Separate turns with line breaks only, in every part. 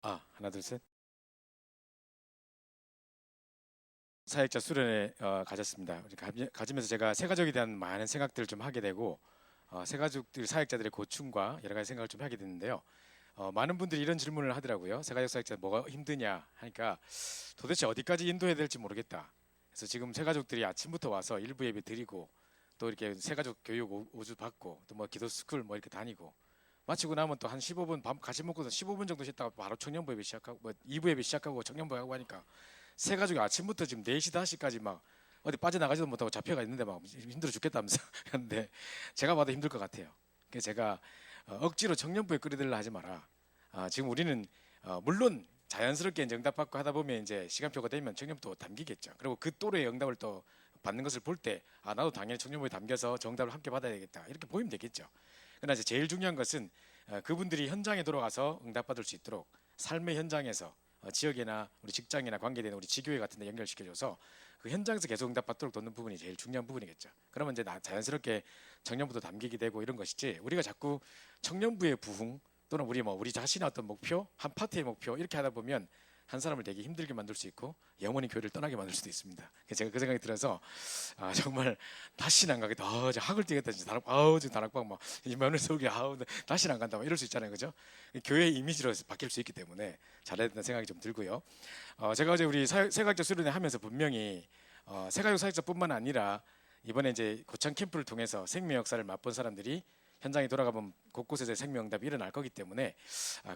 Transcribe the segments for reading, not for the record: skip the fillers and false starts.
하나, 둘, 셋. 사역자 수련회 가졌습니다. 가지면서 제가 새가족에 대한 많은 생각들을 좀 하게 되고 새가족들 사역자들의 고충과 여러 가지 생각을 좀 하게 됐는데요. 많은 분들이 이런 질문을 하더라고요. 새가족 사역자 뭐가 힘드냐 하니까 도대체 어디까지 인도해야 될지 모르겠다. 그래서 지금 새가족들이 아침부터 와서 일부 예배 드리고 또 이렇게 새가족 교육 오주 받고 또 뭐 기도 스쿨 뭐 이렇게 다니고 마치고 나면 또 한 15분 밥 같이 먹고서 15분 정도 쉬다가 바로 청년부 예배 시작하고 뭐 2부 예배 시작하고 청년부 하고 하니까 새 가족이 아침부터 지금 4시 5시까지 막 어디 빠져나가지도 못하고 잡혀가 있는데 막 힘들어 죽겠다면서 근데 제가 봐도 힘들 것 같아요. 그래서 제가 억지로 청년부에 끌어들이려 하지 마라. 지금 우리는 물론 자연스럽게 이제 응답받고 하다 보면 이제 시간표가 되면 청년부도 담기겠죠. 그리고 그 또래의 응답을 또 받는 것을 볼 때 나도 당연히 청년부에 담겨서 정답을 함께 받아야 되겠다 이렇게 보이면 되겠죠. 그러나 이제 제일 중요한 것은 그분들이 현장에 돌아가서 응답받을 수 있도록 삶의 현장에서 지역이나 우리 직장이나 관계되는 우리 지교회 같은 데 연결시켜줘서 그 현장에서 계속 응답받도록 돕는 부분이 제일 중요한 부분이겠죠. 그러면 이제 자연스럽게 청년부도 담기게 되고 이런 것이지 우리가 자꾸 청년부의 부흥 또는 우리 자신의 어떤 목표 한 파트의 목표 이렇게 하다 보면 한 사람을 되게 힘들게 만들 수 있고 영원히 교회를 떠나게 만들 수도 있습니다. 제가 그 생각이 들어서 정말 다시는 안 가겠다. 저 학을 뛰겠다. 진짜 지금 다락방 막 이면을 속에 다시는 안 간다. 막 이럴 수 있잖아요, 그죠? 교회의 이미지로 바뀔 수 있기 때문에 잘해야 된다는 생각이 좀 들고요. 제가 어제 우리 새가족 수련회 하면서 분명히 새가족 사역자뿐만 아니라 이번에 이제 고창 캠프를 통해서 생명 역사를 맛본 사람들이 현장에 돌아가면 곳곳에서 생명 응답이 일어날 거기 때문에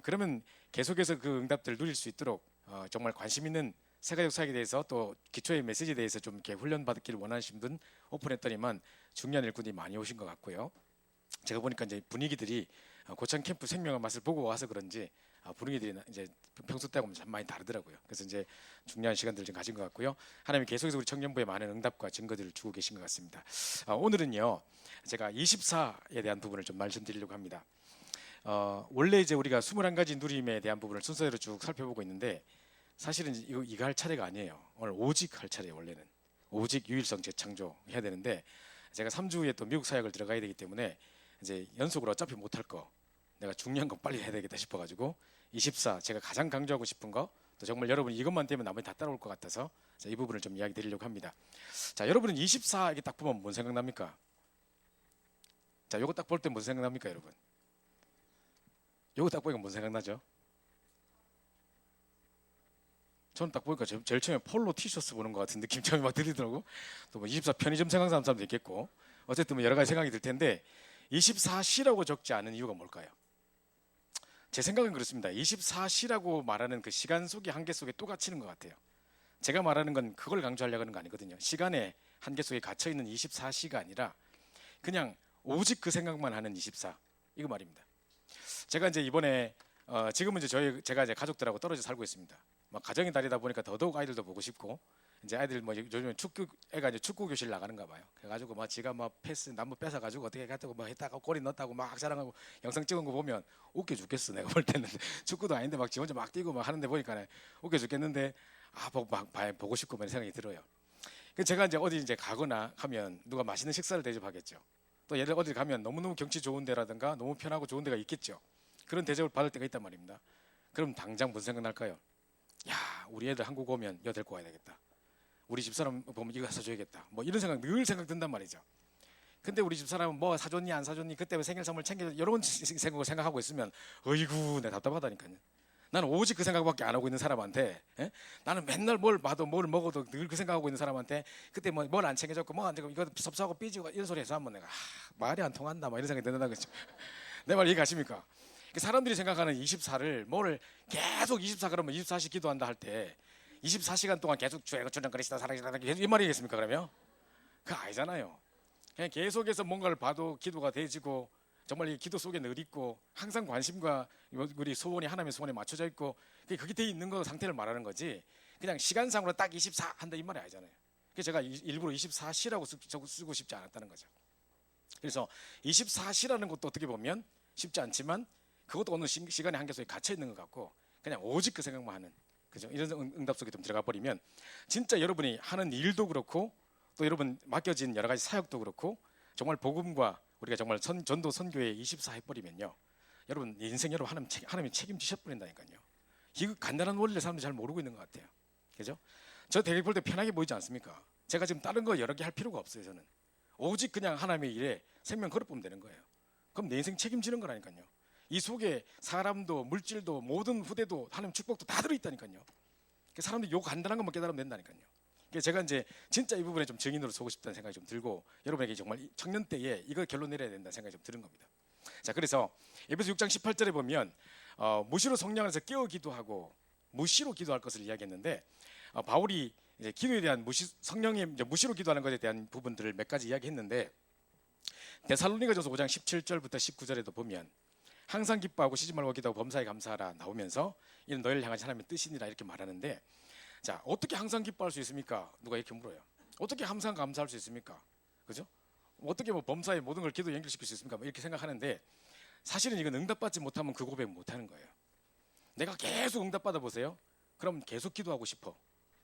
그러면 계속해서 그 응답들을 누릴 수 있도록 정말 관심 있는 새가족 사역에 대해서 또 기초의 메시지에 대해서 좀 이렇게 훈련받기를 원하시는 분 오픈했더니만 중요한 일꾼이 많이 오신 것 같고요. 제가 보니까 이제 분위기들이 고창 캠프 생명의 맛을 보고 와서 그런지 분위기들이 이제 평소 때하고는 참 많이 다르더라고요. 그래서 이제 중요한 시간들을 좀 가진 것 같고요. 하나님 계속해서 우리 청년부에 많은 응답과 증거들을 주고 계신 것 같습니다. 오늘은요 제가 24에 대한 부분을 좀 말씀드리려고 합니다. 원래 이제 우리가 21가지 누림에 대한 부분을 순서대로 쭉 살펴보고 있는데 사실은 이거 할 차례가 아니에요. 오늘 오직 할 차례예요. 원래는 오직 유일성 재창조 해야 되는데 제가 3주에 또 미국 사역을 들어가야 되기 때문에 이제 연속으로 어차피 못할 거 내가 중요한 거 빨리 해야 되겠다 싶어가지고 24 제가 가장 강조하고 싶은 거 또 정말 여러분 이것만 되면 나머지 다 따라올 것 같아서 이 부분을 좀 이야기 드리려고 합니다. 자, 여러분은 24 이렇게 딱 보면 뭔 생각납니까? 자, 요거 딱 볼 때 무슨 생각납니까, 여러분? 요거 딱 보니까 뭔 생각나죠? 저는 딱 보니까 제일 처음에 폴로 티셔츠 보는 것 같은 느낌 처음에 막 들리더라고. 또 뭐 24 편의점 생각나는 사람도 있겠고 어쨌든 뭐 여러 가지 생각이 들 텐데 24시라고 적지 않은 이유가 뭘까요? 제 생각은 그렇습니다. 24시라고 말하는 그 시간 속의 한계 속에 또 갇히는 것 같아요. 제가 말하는 건 그걸 강조하려고 하는 거 아니거든요. 시간의 한계 속에 갇혀있는 24시가 아니라 그냥 오직 그 생각만 하는 24 이거 말입니다. 제가 이제 이번에 지금은 이제 제가 이제 가족들하고 떨어져 살고 있습니다. 막 가정의 달이다 보니까 더더욱 아이들도 보고 싶고 이제 아이들 뭐 요즘에 애가 이제 축구 교실 나가는가 봐요. 그래가지고 막 지가 막 나무 뺏어가지고 어떻게 갔다고 막 했다가 골이 넣었다고 막 자랑하고 영상 찍은 거 보면 웃겨 죽겠어. 내가 볼 때는 축구도 아닌데 막 지 혼자 막 뛰고 막 하는데 보니까 웃겨 죽겠는데 보고 싶고 그런 생각이 들어요. 그 제가 이제 어디 이제 가거나 하면 누가 맛있는 식사를 대접하겠죠. 또 예를 어디 가면 너무너무 경치 좋은 데라든가 너무 편하고 좋은 데가 있겠죠. 그런 대접을 받을 때가 있단 말입니다. 그럼 당장 무슨 생각 날까요? 야, 우리 애들 한국 오면 이거 데리고 와야 되겠다. 우리 집사람 보면 이거 사줘야겠다. 뭐 이런 생각 늘 생각 든단 말이죠. 근데 우리 집사람은 뭐 사줬니 안 사줬니 그때 왜 생일 선물 챙겨 이런 생각을 생각하고 있으면 어이구 내가 답답하다니까요. 나는 오직 그 생각밖에 안 하고 있는 사람한테 나는 맨날 뭘 봐도 뭘 먹어도 늘 그 생각하고 있는 사람한테 그때 뭘 안 챙겨줬고 뭐 안 챙겨 이거 섭섭하고 삐지고 이런 소리 해서 한번 내가 말이 안 통한다 막 이런 생각이 든다는 거죠. 내 말 이해가십니까? 사람들이 생각하는 24를 뭐를 계속 24 그러면 24시 기도한다 할 때 24시간 동안 계속 주의 주는 그리스도 사랑이다 이 말이겠습니까? 그러면 그거 아니잖아요. 그냥 계속해서 뭔가를 봐도 기도가 되지고 정말 이 기도 속에 늘 있고 항상 관심과 우리 소원이 하나님의 소원에 맞춰져 있고 그게 돼 있는 거 상태를 말하는 거지 그냥 시간상으로 딱 24 한다 이 말이 아니잖아요. 그래서 제가 일부러 24시라고 쓰고 싶지 않았다는 거죠. 그래서 24시라는 것도 어떻게 보면 쉽지 않지만 그것도 어느 시간의 한계 속에 갇혀 있는 것 같고 그냥 오직 그 생각만 하는 그죠? 이런 응답 속에 좀 들어가 버리면 진짜 여러분이 하는 일도 그렇고 또 여러분 맡겨진 여러 가지 사역도 그렇고 정말 복음과 우리가 정말 전도 선교에 24 해버리면요 여러분 인생 여러분 하나님이 책임지셔 버린다니까요. 이 간단한 원리를 사람들이 잘 모르고 있는 것 같아요. 그죠? 저 대개 볼 때 편하게 보이지 않습니까? 제가 지금 다른 거 여러 개 할 필요가 없어요. 저는 오직 그냥 하나님의 일에 생명 걸어보면 되는 거예요. 그럼 내 인생 책임지는 거라니까요. 이 속에 사람도 물질도 모든 후대도 하나님 축복도 다 들어있다니까요. 사람들이 요 간단한 것만 깨달으면 된다니까요. 제가 이제 진짜 이 부분에 좀 증인으로 서고 싶다는 생각이 좀 들고 여러분에게 정말 청년 때에 이거 결론 내려야 된다는 생각이 좀 드는 겁니다. 자, 그래서 에베소 6장 18절에 보면 무시로 성령 안에서 깨어 기도하고 무시로 기도할 것을 이야기했는데 바울이 이제 기도에 대한 성령의 이제 무시로 기도하는 것에 대한 부분들을 몇 가지 이야기했는데 데살로니가전서 5장 17절부터 19절에도 보면 항상 기뻐하고 쉬지 말고 기도하고 범사에 감사하라 나오면서 이는 너희를 향하신 하나님의 뜻이니라 이렇게 말하는데, 자, 어떻게 항상 기뻐할 수 있습니까? 누가 이렇게 물어요. 어떻게 항상 감사할 수 있습니까? 그죠? 어떻게 뭐 범사에 모든 걸 기도 연결시킬 수 있습니까? 뭐 이렇게 생각하는데 사실은 이건 응답받지 못하면 그 고백 못하는 거예요. 내가 계속 응답받아 보세요. 그럼 계속 기도하고 싶어.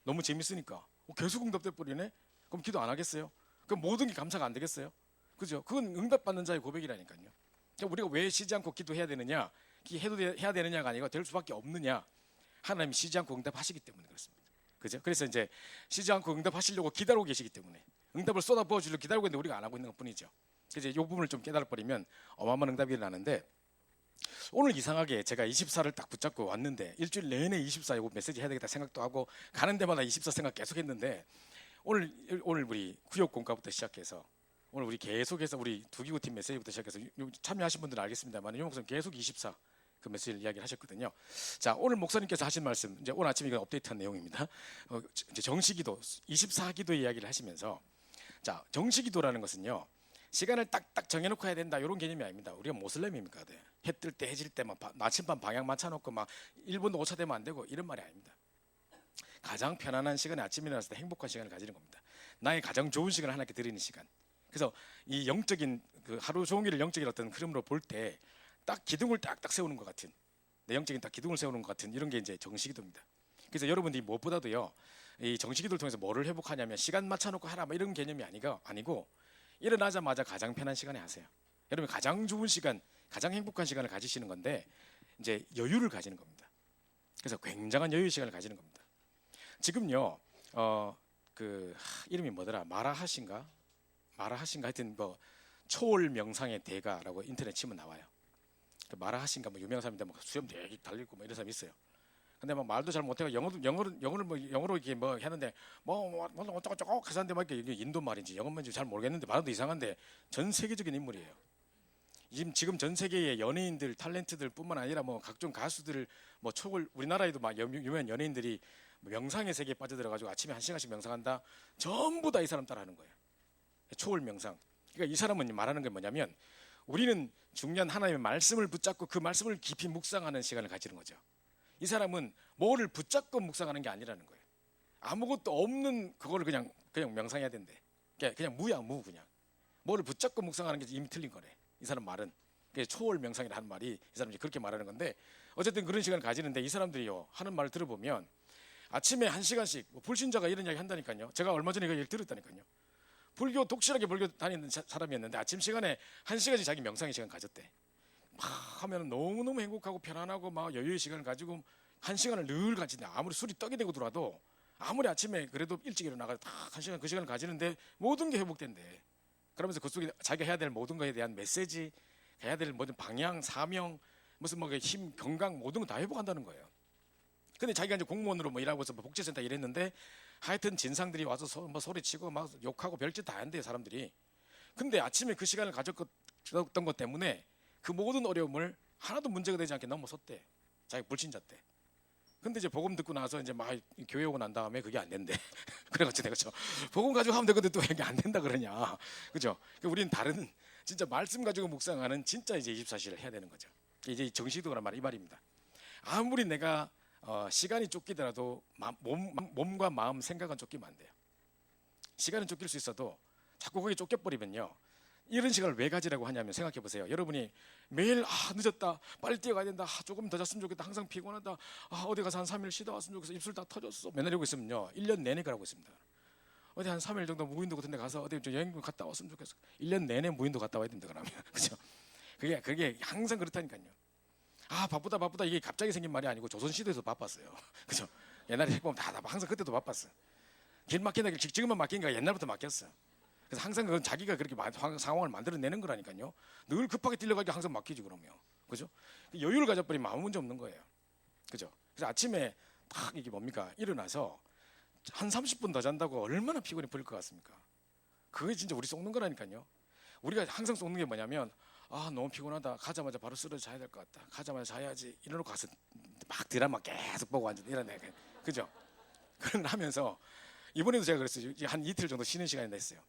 너무 재밌으니까 계속 응답돼 버리네. 그럼 기도 안 하겠어요? 그럼 모든 게 감사가 안 되겠어요? 그죠? 그건 응답받는 자의 고백이라니까요. 우리가 왜 쉬지 않고 기도해야 되느냐? 해야 되느냐가 아니고 될 수밖에 없느냐? 하나님이 쉬지 않고 응답하시기 때문에 그렇습니다. 그죠? 그래서 이제 쉬지 않고 응답하시려고 기다리고 계시기 때문에 응답을 쏟아부어 주려고 기다리고 있는데 우리가 안 하고 있는 것뿐이죠. 그래서 이 부분을 좀 깨달아 버리면 어마어마한 응답이 일어나는데, 오늘 이상하게 제가 24를 딱 붙잡고 왔는데 일주일 내내 24 이거 메시지 해야 되겠다 생각도 하고 가는 데마다 24 생각 계속했는데 오늘 우리 구역 공과부터 시작해서 오늘 우리 계속해서 우리 두기구팀 메시지부터 시작해서 참여하신 분들은 알겠습니다만 이 목사님 계속 24 그 메시지를 이야기를 하셨거든요. 자, 오늘 목사님께서 하신 말씀, 이제 오늘 아침에 이거 업데이트한 내용입니다. 이제 정시기도 24기도의 이야기를 하시면서, 자, 정시기도라는 것은요 시간을 딱딱 정해놓고 해야 된다 이런 개념이 아닙니다. 우리가 모슬렘입니까? 해 뜰 때 해질 때 막 나침반 방향 맞춰놓고 막 1분도 오차되면 안 되고 이런 말이 아닙니다. 가장 편안한 시간에 아침에 일어났을 때 행복한 시간을 가지는 겁니다. 나의 가장 좋은 시간을 하나님께 드리는 시간. 그래서 이 영적인 그 하루 종일을 영적인 어떤 흐름으로 볼 때 딱 기둥을 딱딱 세우는 것 같은, 내 영적인 딱 기둥을 세우는 것 같은 이런 게 이제 정시기도입니다. 그래서 여러분들이 무엇보다도요 이 정시기도를 통해서 뭐를 회복하냐면 시간 맞춰놓고 하라 뭐 이런 개념이 아니고 일어나자마자 가장 편한 시간에 하세요. 여러분 가장 좋은 시간, 가장 행복한 시간을 가지시는 건데 이제 여유를 가지는 겁니다. 그래서 굉장한 여유 시간을 가지는 겁니다. 지금요 이름이 뭐더라, 마라하신가 하여튼 뭐 초월 명상의 대가라고 인터넷 치면 나와요. 그 마라하신가 뭐 유명한 사람인데 뭐 수염 되게 달리고 뭐 이런 사람 있어요. 근데 막 말도 잘 못해요. 영어로 이렇게 뭐 하는데 뭐 어쩌고 해서 하는데 막 이게 인도 말인지 영어인지 잘 모르겠는데 말도 이상한데 전 세계적인 인물이에요. 지금 전 세계의 연예인들, 탤런트들뿐만 아니라 뭐 각종 가수들, 뭐 초월 우리나라에도 막 유명한 연예인들이 명상의 세계에 빠져들어가지고 아침에 1시간씩 명상한다. 전부 다 이 사람 따라하는 거예요. 초월 명상. 그러니까 이 사람은 말하는 게 뭐냐면 우리는 중요한 하나님의 말씀을 붙잡고 그 말씀을 깊이 묵상하는 시간을 가지는 거죠. 이 사람은 뭐를 붙잡고 묵상하는 게 아니라는 거예요. 아무것도 없는 그거를 그냥 명상해야 된대. 그냥 무야 무 그냥. 뭐를 붙잡고 묵상하는 게 이미 틀린 거래. 이 사람 말은. 초월 명상이라 하는 말이 이 사람이 그렇게 말하는 건데 어쨌든 그런 시간을 가지는데 이 사람들이요 하는 말을 들어보면 아침에 1시간씩 뭐 불신자가 이런 이야기 한다니까요. 제가 얼마 전에 그 얘기를 들었다니까요. 독실하게 불교 다니는 사람이었는데 아침 시간에 1시간씩 자기 명상의 시간 가졌대. 막 하면 너무너무 행복하고 편안하고 막 여유의 시간을 가지고 1시간을 늘 가지는데 아무리 술이 떡이 되고 들어와도 아무리 아침에 그래도 일찍 일어나가 딱 1시간 그 시간을 가지는데 모든 게 회복된대. 그러면서 그 속에 자기가 해야 될 모든 것에 대한 메시지, 해야 될 모든 방향, 사명, 무슨 뭐 힘, 건강 모든 거 다 회복한다는 거예요. 근데 자기가 이제 공무원으로 뭐 일하고 있어 뭐 복지센터 일했는데 하여튼 진상들이 와서 뭐 소리치고 막 욕하고 별짓 다 한대요 사람들이. 근데 아침에 그 시간을 가졌던 것 때문에 그 모든 어려움을 하나도 문제가 되지 않게 넘어섰대. 자기 불신자 때. 근데 이제 복음 듣고 나서 이제 막 교회 오고 난 다음에 그게 안 된대. 그래가지고 내가 복음 가지고 하면 되거든 또 이게 안 된다 그러냐. 그죠? 그러니까 우리는 다른 진짜 말씀 가지고 묵상하는 진짜 이제 24시를 해야 되는 거죠. 이제 정시도란 말 이 말입니다. 아무리 내가 시간이 쫓기더라도 몸과 마음, 생각은 쫓기면 안 돼요. 시간은 쫓길 수 있어도 자꾸 거기 쫓겨버리면요. 이런 시간을 왜 가지라고 하냐면 생각해 보세요. 여러분이 매일 늦었다, 빨리 뛰어가야 된다, 조금 더 잤으면 좋겠다, 항상 피곤하다, 어디 가서 한 3일 쉬다 왔으면 좋겠어, 입술 다 터졌어, 맨날 이러고 있으면요 1년 내내 그러고 있습니다. 어디 한 3일 정도 무인도 같은 데 가서 어디 좀 여행 갔다 왔으면 좋겠어. 1년 내내 무인도 갔다 와야 된다 그러면 그죠? 그게 항상 그렇다니까요. 아 바쁘다 바쁘다 이게 갑자기 생긴 말이 아니고 조선시대에도 바빴어요. 그죠? 옛날에 책 보면 다 항상 그때도 바빴어. 길 막힌다 지금만 막힌가 옛날부터 막혔어. 그래서 항상 그건 자기가 그렇게 상황을 만들어내는 거라니까요. 늘 급하게 뛰려가니까 항상 막히지 그러면. 그죠? 여유를 가져버리면 아무 문제 없는 거예요. 그죠? 그래서 아침에 딱 이게 뭡니까? 일어나서 한 30분 더 잔다고 얼마나 피곤이 풀릴 것 같습니까? 그게 진짜 우리 속는 거라니까요. 우리가 항상 속는 게 뭐냐면 아 너무 피곤하다. 가자마자 바로 쓰러져 자야 될 것 같다. 가자마자 자야지. 이러놓고 가서 막 드라마 계속 보고 앉아 이러네. 그죠? 그런 걸 하면서 이번에도 제가 그랬어요. 한 이틀 정도 쉬는 시간이 됐어요.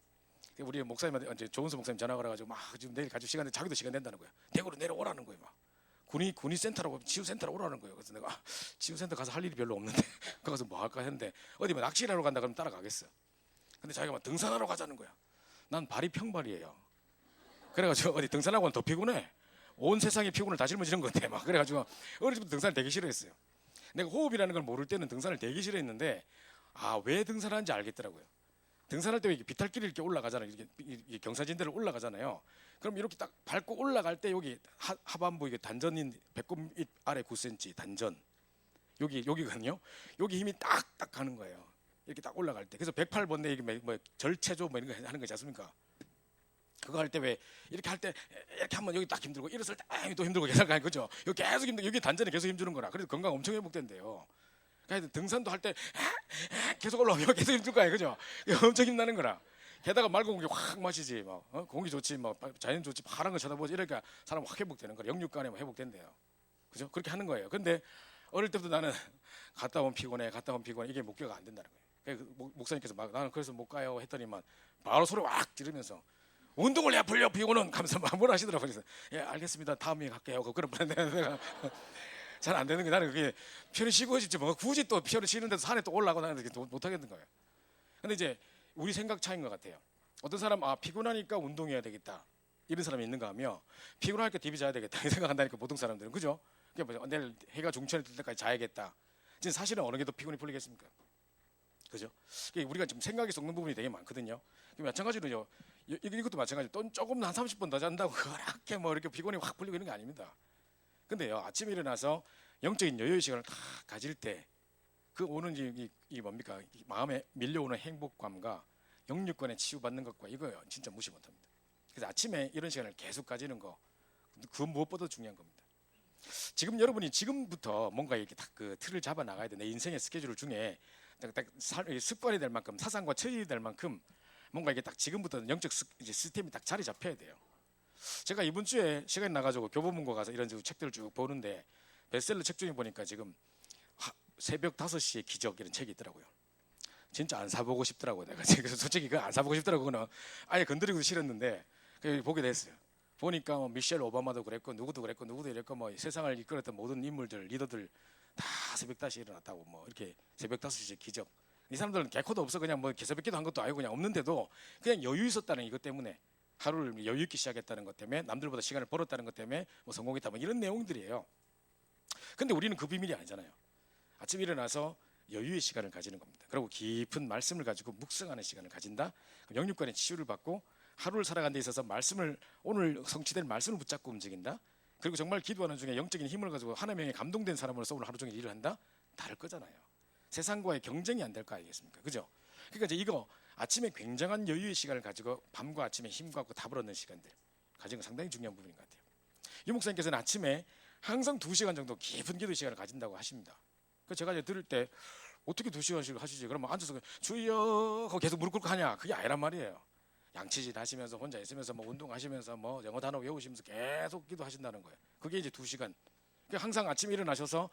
우리 목사님한테 이제 조은수 목사님 전화 걸어가지고 막 지금 내일 가지고 시간 자기도 시간 된다는 거야. 대구로 내려오라는 거예요. 막 군이 센터라고 치유센터로 오라는 거예요. 그래서 내가 치유센터 가서 할 일이 별로 없는데 그 가서 뭐 할까 했는데 어디 뭐 낚시하러 간다 그러면 따라가겠어. 근데 자기가 막 등산하러 가자는 거야. 난 발이 평발이에요. 그래가지고 어디 등산하고는 더 피곤해. 온 세상의 피곤을 다 짊어지는 것 같아. 막 그래가지고 어릴 때부터 등산을 되게 싫어했어요. 내가 호흡이라는 걸 모를 때는 등산을 되게 싫어했는데 아 왜 등산하는지 알겠더라고요. 등산할 때 비탈길을 이렇게 올라가잖아요. 이렇게 경사진대를 올라가잖아요. 그럼 이렇게 딱 밟고 올라갈 때 여기 하반부 이게 단전인 배꼽 아래 9cm 단전 여기거든요. 여기 힘이 딱딱 가는 거예요. 이렇게 딱 올라갈 때. 그래서 108번대 이게 뭐 절체조 뭐 이런 거 하는 거지 않습니까? 그거 할 때 왜 이렇게 할 때 이렇게 한번 여기 딱 힘들고 일었을 때 또 힘들고 계속 가는 거죠. 여기 계속 힘들고 여기 단전에 계속 힘주는 거라. 그래서 건강 엄청 회복된대요. 그러니까 등산도 할 때 계속 올라오면 계속 힘들 거예요, 그죠? 엄청 힘나는 거라. 게다가 맑은 공기 확 마시지, 뭐 공기 좋지, 뭐 자연 좋지, 파란 거 쳐다보지 이러니까 사람 확 회복되는 거라. 영육간에 회복된대요, 그죠? 그렇게 하는 거예요. 근데 어릴 때부터 나는 갔다 오면 피곤해, 갔다 오면 피곤해 이게 목표가 안 된다는 거예요. 그래서 목사님께서 막 나는 그래서 못 가요 했더니만 바로 소리 확 지르면서 운동을 해 풀려 피곤은 가면서 막 뭐라 하시더라고요. 그래서 예 알겠습니다, 다음에 갈게요. 그런 내가 잘 안 되는 게 나는 그게 편히 쉬고 싶지 뭐 굳이 또 편히 쉬는데도 산에 또 올라가고 나는 못 하겠는 거예요. 근데 이제 우리 생각 차이인 것 같아요. 어떤 사람 피곤하니까 운동해야 되겠다 이런 사람이 있는가 하며 피곤하니까 TV 자야 되겠다 이 생각한다니까 보통 사람들은. 그죠? 그러니까 내일 해가 중천에 뜰 때까지 자야겠다. 지금 사실은 어느 게 더 피곤이 풀리겠습니까? 그죠? 그러니까 우리가 지금 생각이 섞는 부분이 되게 많거든요. 마찬가지로요. 이것도 마찬가지로 또 조금 한 30분 더 잔다고 그렇게 뭐 이렇게 피곤이 확 풀리고 이런 게 아닙니다. 근데요 아침에 일어나서 영적인 여유의 시간을 다 가질 때 그 오는 이 뭡니까 마음에 밀려오는 행복감과 영육간에 치유받는 것과 이거요 진짜 무시 못합니다. 그래서 아침에 이런 시간을 계속 가지는 거 그 무엇보다 중요한 겁니다. 지금 여러분이 지금부터 뭔가 이렇게 딱 그 틀을 잡아 나가야 돼. 내 인생의 스케줄 중에 딱 습관이 될 만큼 사상과 처리이 될 만큼 뭔가 이게 딱 지금부터 영적 시스템이 딱 자리 잡혀야 돼요. 제가 이번 주에 시간이 나가지고 교보문고 가서 이런 책들을 쭉 보는데 베스트셀러 책 중에 보니까 지금 새벽 5시의 기적 이런 책이 있더라고요. 진짜 안 사보고 싶더라고요. 내가 그래서 솔직히 그거 안 사보고 싶더라고. 그거는 아예 건드리기도 싫었는데 보게 됐어요. 보니까 뭐 미셸 오바마도 그랬고 누구도 그랬고 누구도 이랬고 뭐 세상을 이끌었던 모든 인물들 리더들 다 새벽 5시에 일어났다고 뭐 이렇게 새벽 5시의 기적. 이 사람들은 개코도 없어 그냥 뭐 새벽기도 한 것도 아니고 그냥 없는데도 그냥 여유 있었다는 이것 때문에 하루를 여유 있게 시작했다는 것 때문에 남들보다 시간을 벌었다는 것 때문에 뭐 성공했다 뭐 이런 내용들이에요. 근데 우리는 그 비밀이 아니잖아요. 아침에 일어나서 여유의 시간을 가지는 겁니다. 그리고 깊은 말씀을 가지고 묵상하는 시간을 가진다. 영육간의 치유를 받고 하루를 살아가는 데 있어서 말씀을 오늘 성취될 말씀을 붙잡고 움직인다. 그리고 정말 기도하는 중에 영적인 힘을 가지고 하나님의 감동된 사람으로서 오늘 하루 종일 일을 한다. 다를 거잖아요. 세상과의 경쟁이 안 될 거 아니겠습니까? 그죠? 그러니까 이제 이거 아침에 굉장한 여유의 시간을 가지고 밤과 아침에 힘과 답을 얻는 시간들 가지는 건 상당히 중요한 부분인 것 같아요. 유 목사님께서는 아침에 항상 2시간 정도 깊은 기도 시간을 가진다고 하십니다. 그래서 제가 이제 들을 때 어떻게 2시간씩 하시지? 그러면 앉아서 주여 하고 계속 무릎 꿇고 하냐? 그게 아니란 말이에요. 양치질 하시면서 혼자 있으면서 뭐 운동하시면서 뭐 영어 단어 외우시면서 계속 기도하신다는 거예요. 그게 이제 2시간. 그러니까 항상 아침에 일어나셔서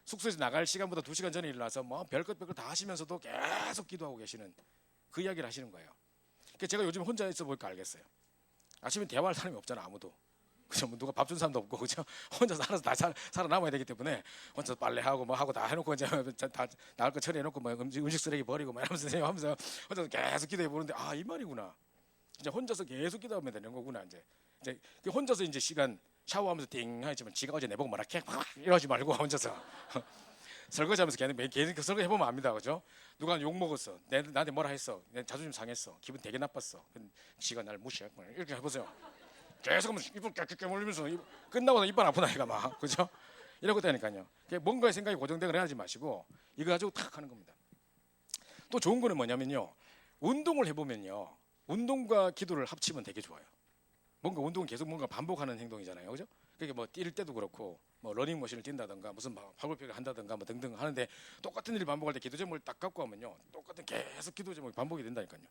숙소에서 나갈 시간보다 2시간 전에 일어나서 뭐 별것 다 하시면서도 계속 기도하고 계시는 그 이야기를 하시는 거예요. 그러니까 제가 요즘 혼자 있어 보니까 알겠어요. 아침에 대화할 사람이 없잖아 아무도. 그죠? 뭐 누가 밥 준 사람도 없고 그죠? 혼자서 알아서 다 살아남아야 되기 때문에 혼자서 빨래하고 뭐 하고 다 해놓고 이제 다 나갈 거 처리해놓고 뭐 음식 쓰레기 버리고 뭐 이러면서 하면서 혼자서 계속 기도해 보는데 이 말이구나. 이제 혼자서 계속 기도하면 되는 거구나. 이제 혼자서 이제 시간 샤워하면서 띵 하지만 지가 어제 내보고 뭐라 이러지 말고 혼자서 설거지하면서 계속 설거지 해보면 압니다, 그죠? 누가 욕 먹었어, 나한테 뭐라 했어, 내 자존심 상했어, 기분 되게 나빴어. 지가 날 무시했구나. 이렇게 해보세요. 계속 하면서 입을 깨끗 깨물면서 끝나고 나서 이빨 아프다 이가 막, 그죠? 이러고 있다니까요. 뭔가의 생각이 고정되거나 하지 마시고 이거 가지고 탁 하는 겁니다. 또 좋은 거는 뭐냐면요, 운동을 해보면요, 운동과 기도를 합치면 되게 좋아요. 뭔가 운동은 계속 뭔가 반복하는 행동이잖아요, 그죠? 그게 뭐 뛸 때도 그렇고, 뭐 러닝머신을 뛴다든가 무슨 팔굽혀펴기를 한다든가 뭐 등등 하는데, 똑같은 일을 반복할 때 기도 제목을 딱 갖고 하면요, 똑같은 계속 기도 제목이 반복이 된다니까요.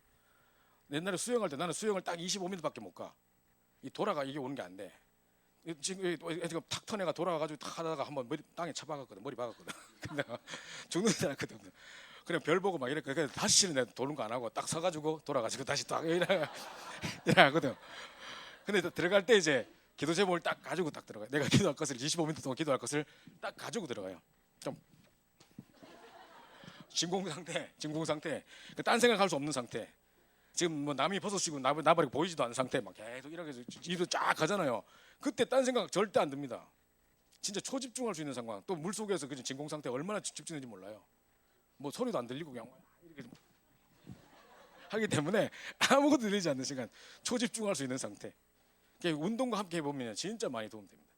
옛날에 수영할 때 나는 수영을 딱 25m밖에 못 가. 이 돌아가 이게 오는 게 안 돼. 지금 탁 턴 애가 돌아가가지고 탁 하다가 한번 머리 땅에 쳐박았거든. 머리 박았거든. 근데 죽는 줄 알았거든. 그냥 별 보고 막 이랬거든. 그래서 다시는 내가 도는 거 안 하고 딱 서가지고 돌아가지고 다시 딱 이래하거든. 근데 또 들어갈 때 이제 기도 제목을 딱 가지고 딱 들어가요. 내가 기도할 것을 25m 동안 기도할 것을 딱 가지고 들어가요. 좀 진공 상태. 딴 생각할 수 없는 상태. 지금 뭐 남이 벗어지고 나발이 보이지도 않는 상태 막 계속 이렇게 해서 입도 쫙 가잖아요. 그때 딴 생각 절대 안 듭니다. 진짜 초집중할 수 있는 상황. 또 물속에서 그 진공 상태 얼마나 집중했는지 몰라요. 뭐 소리도 안 들리고 그냥 이렇게 하기 때문에 아무것도 들리지 않는 시간, 초집중할 수 있는 상태. 운동과 함께 해보면 진짜 많이 도움됩니다.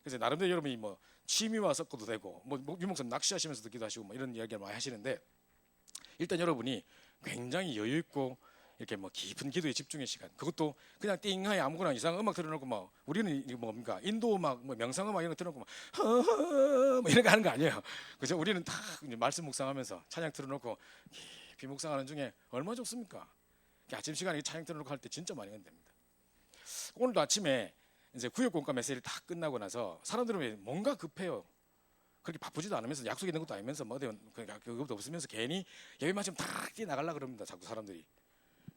그래서 나름대로 여러분이 뭐 취미와 섞어도 되고, 뭐 유목사님 낚시하시면서도 기도하시고 뭐 이런 이야기를 많이 하시는데, 일단 여러분이 굉장히 여유 있고 이렇게 뭐 깊은 기도에 집중의 시간, 그것도 그냥 띵하게 아무거나 이상한 음악 틀어놓고 막, 우리는 이거 뭡니까 인도 음악 뭐 명상음악 이런 거 틀어놓고 막 뭐 이런 거 하는 거 아니에요, 그죠? 우리는 다 말씀 묵상하면서 찬양 틀어놓고 깊이 묵상하는 중에 얼마나 좋습니까? 아침 시간에 찬양 틀어놓고 할 때 진짜 많이 됩니다. 오늘도 아침에 이제 구역공과 메시지를 다 끝나고 나서 사람들은 뭔가 급해요. 그렇게 바쁘지도 않으면서 약속 있는 것도 아니면서 뭐 어디 그것도 없으면서 괜히 여기 마침 탁 뛰어 나가려 그럽니다, 자꾸 사람들이.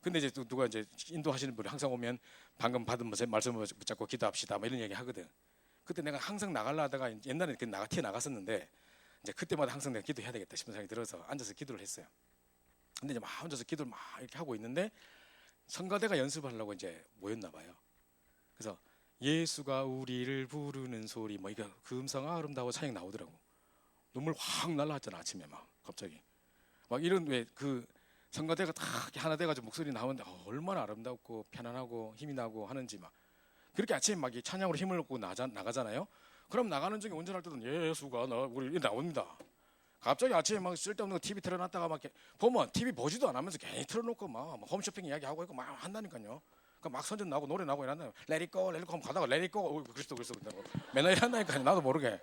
근데 이제 또 누가 이제 인도하시는 분이 항상 오면 방금 받은 말씀을 붙잡고 기도합시다 뭐 이런 얘기 하거든. 그때 내가 항상 나가려 하다가 옛날에 튀어 나갔었는데, 이제 그때마다 항상 내가 기도해야 되겠다 싶은 생각이 들어서 앉아서 기도를 했어요. 근데 이제 막 혼자서 기도를 막 이렇게 하고 있는데 성가대가 연습하려고 이제 모였나 봐요. 그래서 예수가 우리를 부르는 소리 뭐 이거 그 음성 아름다워 찬양 나오더라고. 눈물 확 날라왔잖아, 아침에 막 갑자기. 막 이런 왜 그 성가대가 딱 하나 돼가지고 목소리 나오는데 얼마나 아름답고 편안하고 힘이 나고 하는지, 막 그렇게 아침에 막 찬양으로 힘을 얻고 나가잖아요. 그럼 나가는 중에 운전할 때도 예수가 우리 나옵니다. 갑자기 아침에 막 쓸데없는 거 TV 틀어놨다가 막 보면 TV 보지도 않으면서 괜히 틀어놓고 막 홈쇼핑 이야기하고 있고 막 한다니까요. 막 선전 나오고 노래 나오고 이러나요. Let it go 하면 가다가 Let it go 그리스도 맨날 이런다니까요. 나도 모르게.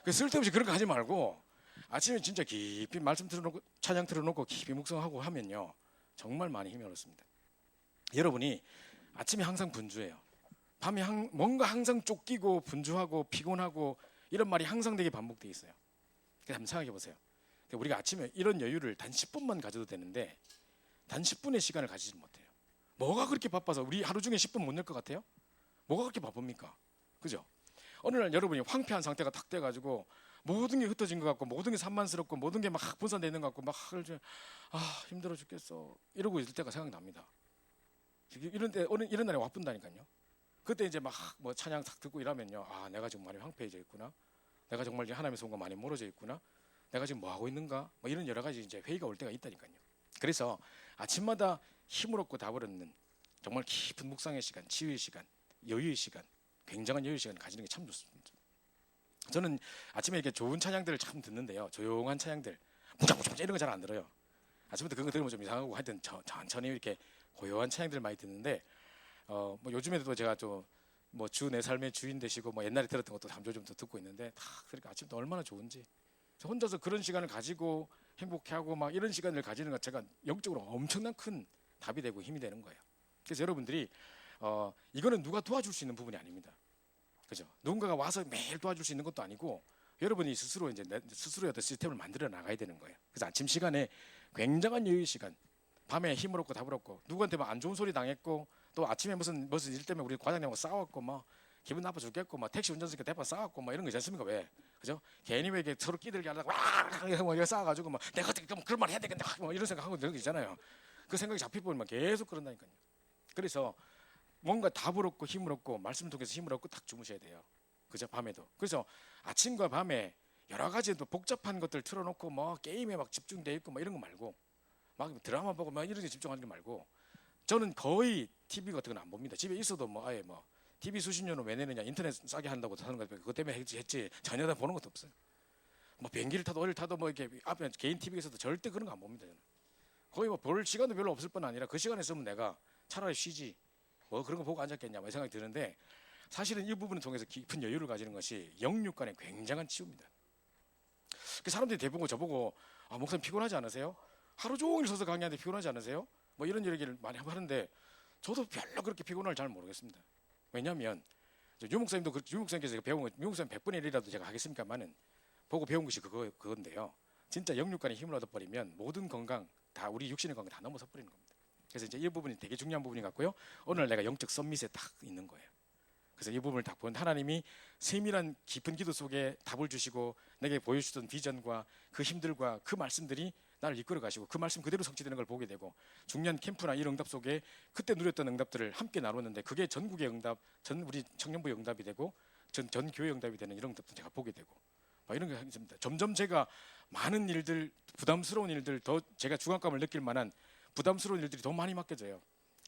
쓸데없이 그런 거 하지 말고 아침에 진짜 깊이 말씀 틀어놓고 찬양 틀어놓고 깊이 묵상하고 하면요, 정말 많이 힘이 얻습니다. 여러분이 아침에 항상 분주해요. 밤에 뭔가 항상 쫓기고 분주하고 피곤하고 이런 말이 항상 되게 반복되어 있어요. 그래서 한번 생각해 보세요. 우리가 아침에 이런 여유를 단 10분만 가져도 되는데 단 10분의 시간을 가지지 못해요. 뭐가 그렇게 바빠서 우리 하루 중에 10분 못 낼 것 같아요? 뭐가 그렇게 바쁩니까? 그죠? 어느 날 여러분이 황폐한 상태가 탁 돼가지고 모든 게 흩어진 것 같고 모든 게 산만스럽고 모든 게 막 분산되어 있는 것 같고 막 힘들어 죽겠어 이러고 있을 때가 생각납니다. 이런 날에 와뿐다니까요. 그때 이제 막 뭐 찬양 탁 듣고 이러면요, 내가 지금 많이 황폐해져 있구나, 내가 정말 하나님의 손과 많이 멀어져 있구나, 내가 지금 뭐 하고 있는가, 뭐 이런 여러 가지 이제 회의가 올 때가 있다니까요. 그래서 아침마다 힘을 얻고 답을 얻는 정말 깊은 묵상의 시간, 치유의 시간, 여유의 시간, 굉장한 여유의 시간을 가지는 게 참 좋습니다. 저는 아침에 이렇게 좋은 찬양들을 참 듣는데요, 조용한 찬양들, 뭉짝뭉짝 이런 거 잘 안 들어요. 아침부터 그런 거 들으면 좀 이상하고 하여튼 천천히 이렇게 고요한 찬양들을 많이 듣는데, 뭐 요즘에도 제가 좀 뭐 주 내 삶의 주인 되시고 뭐 옛날에 들었던 것도 잠조 좀 듣고 있는데, 다 그러니까 아침부터 얼마나 좋은지. 혼자서 그런 시간을 가지고 행복해하고 막 이런 시간을 가지는 것 자체가 영적으로 엄청난 큰 답이 되고 힘이 되는 거예요. 그래서 여러분들이 이거는 누가 도와줄 수 있는 부분이 아닙니다. 그죠? 누군가가 와서 매일 도와줄 수 있는 것도 아니고 여러분이 스스로 이제 스스로의 어떤 시스템을 만들어 나가야 되는 거예요. 그래서 아침 시간에 굉장한 여유 시간, 밤에 힘을 얻고 답을 얻고, 누구한테 막 안 좋은 소리 당했고 또 아침에 무슨 일 때문에 우리 과장님하고 싸웠고 막 기분 나빠 죽겠고 막 택시 운전수니까 대판 싸웠고 막 이런 거 있지 않습니까? 왜? 그죠? 괜히 왜 이렇게 서로 끼들게 하다가 와 이거 싸워가지고 막 내가 어떻게 그런 말 해야 되겠다 뭐 이런 생각하고 그런 거 있잖아요. 그 생각이 잡혀버리면 계속 그런다니까요. 그래서 뭔가 답을 얻고 힘을 얻고 말씀 통해서 힘을 얻고 딱 주무셔야 돼요. 그죠? 밤에도. 그래서 아침과 밤에 여러 가지 또 복잡한 것들 틀어놓고 뭐 게임에 막 집중돼 있고 뭐 이런 거 말고, 막 드라마 보고 막 이런 데 집중하는 게 말고, 저는 거의 TV 같은 건 안 봅니다. 집에 있어도 뭐 아예 뭐 TV 수십 년을 왜 내느냐? 인터넷 싸게 한다고 하는 거 그것 때문에 했지. 전혀 다 보는 것도 없어요. 뭐 비행기를 타도 어디를 타도 뭐 이렇게 앞에 개인 TV에서도 절대 그런 거 안 봅니다. 저는 거의 뭐 볼 시간도 별로 없을 뿐 아니라 그 시간에 쓰면 내가 차라리 쉬지 뭐 그런 거 보고 앉았겠냐 뭐 생각이 드는데 사실은 이 부분을 통해서 깊은 여유를 가지는 것이 영육간의 굉장한 치유입니다. 그 사람들이 대부분 저보고 목사님 피곤하지 않으세요? 하루 종일 서서 강의하는데 피곤하지 않으세요? 뭐 이런 얘기를 많이 하는데 저도 별로 그렇게 피곤할 잘 모르겠습니다. 왜냐하면 유 목사님도 유 목사님께서 배운 유 목사님 100분의 1이라도 제가 하겠습니까만은 보고 배운 것이 그건데요. 진짜 영육간에 힘을 얻어버리면 모든 건강 다 우리 육신의 건강 다 넘어서 버리는 겁니다. 그래서 이제 이 부분이 되게 중요한 부분인 것 같고요. 오늘 내가 영적 썸밋에 딱 있는 거예요. 그래서 이 부분을 딱 본 하나님이 세밀한 깊은 기도 속에 답을 주시고 내게 보여주던 비전과 그 힘들과 그 말씀들이 나를 이끌어 가시고 그 말씀 그대로 성취되는 걸 보게 되고 중요한 캠프나 이런 응답 속에 그때 누렸던 응답들을 함께 나눴는데 그게 전국의 응답, 전 우리 청년부의 응답이 되고 전 교회 응답이 되는 이런 응답도 제가 보게 되고 이런 게 있습니다. 점점 제가 많은 일들, 부담스러운 일들, 더 제가 중압감을 느낄 만한 부담스러운 일들이 더 많이 맡겨져요.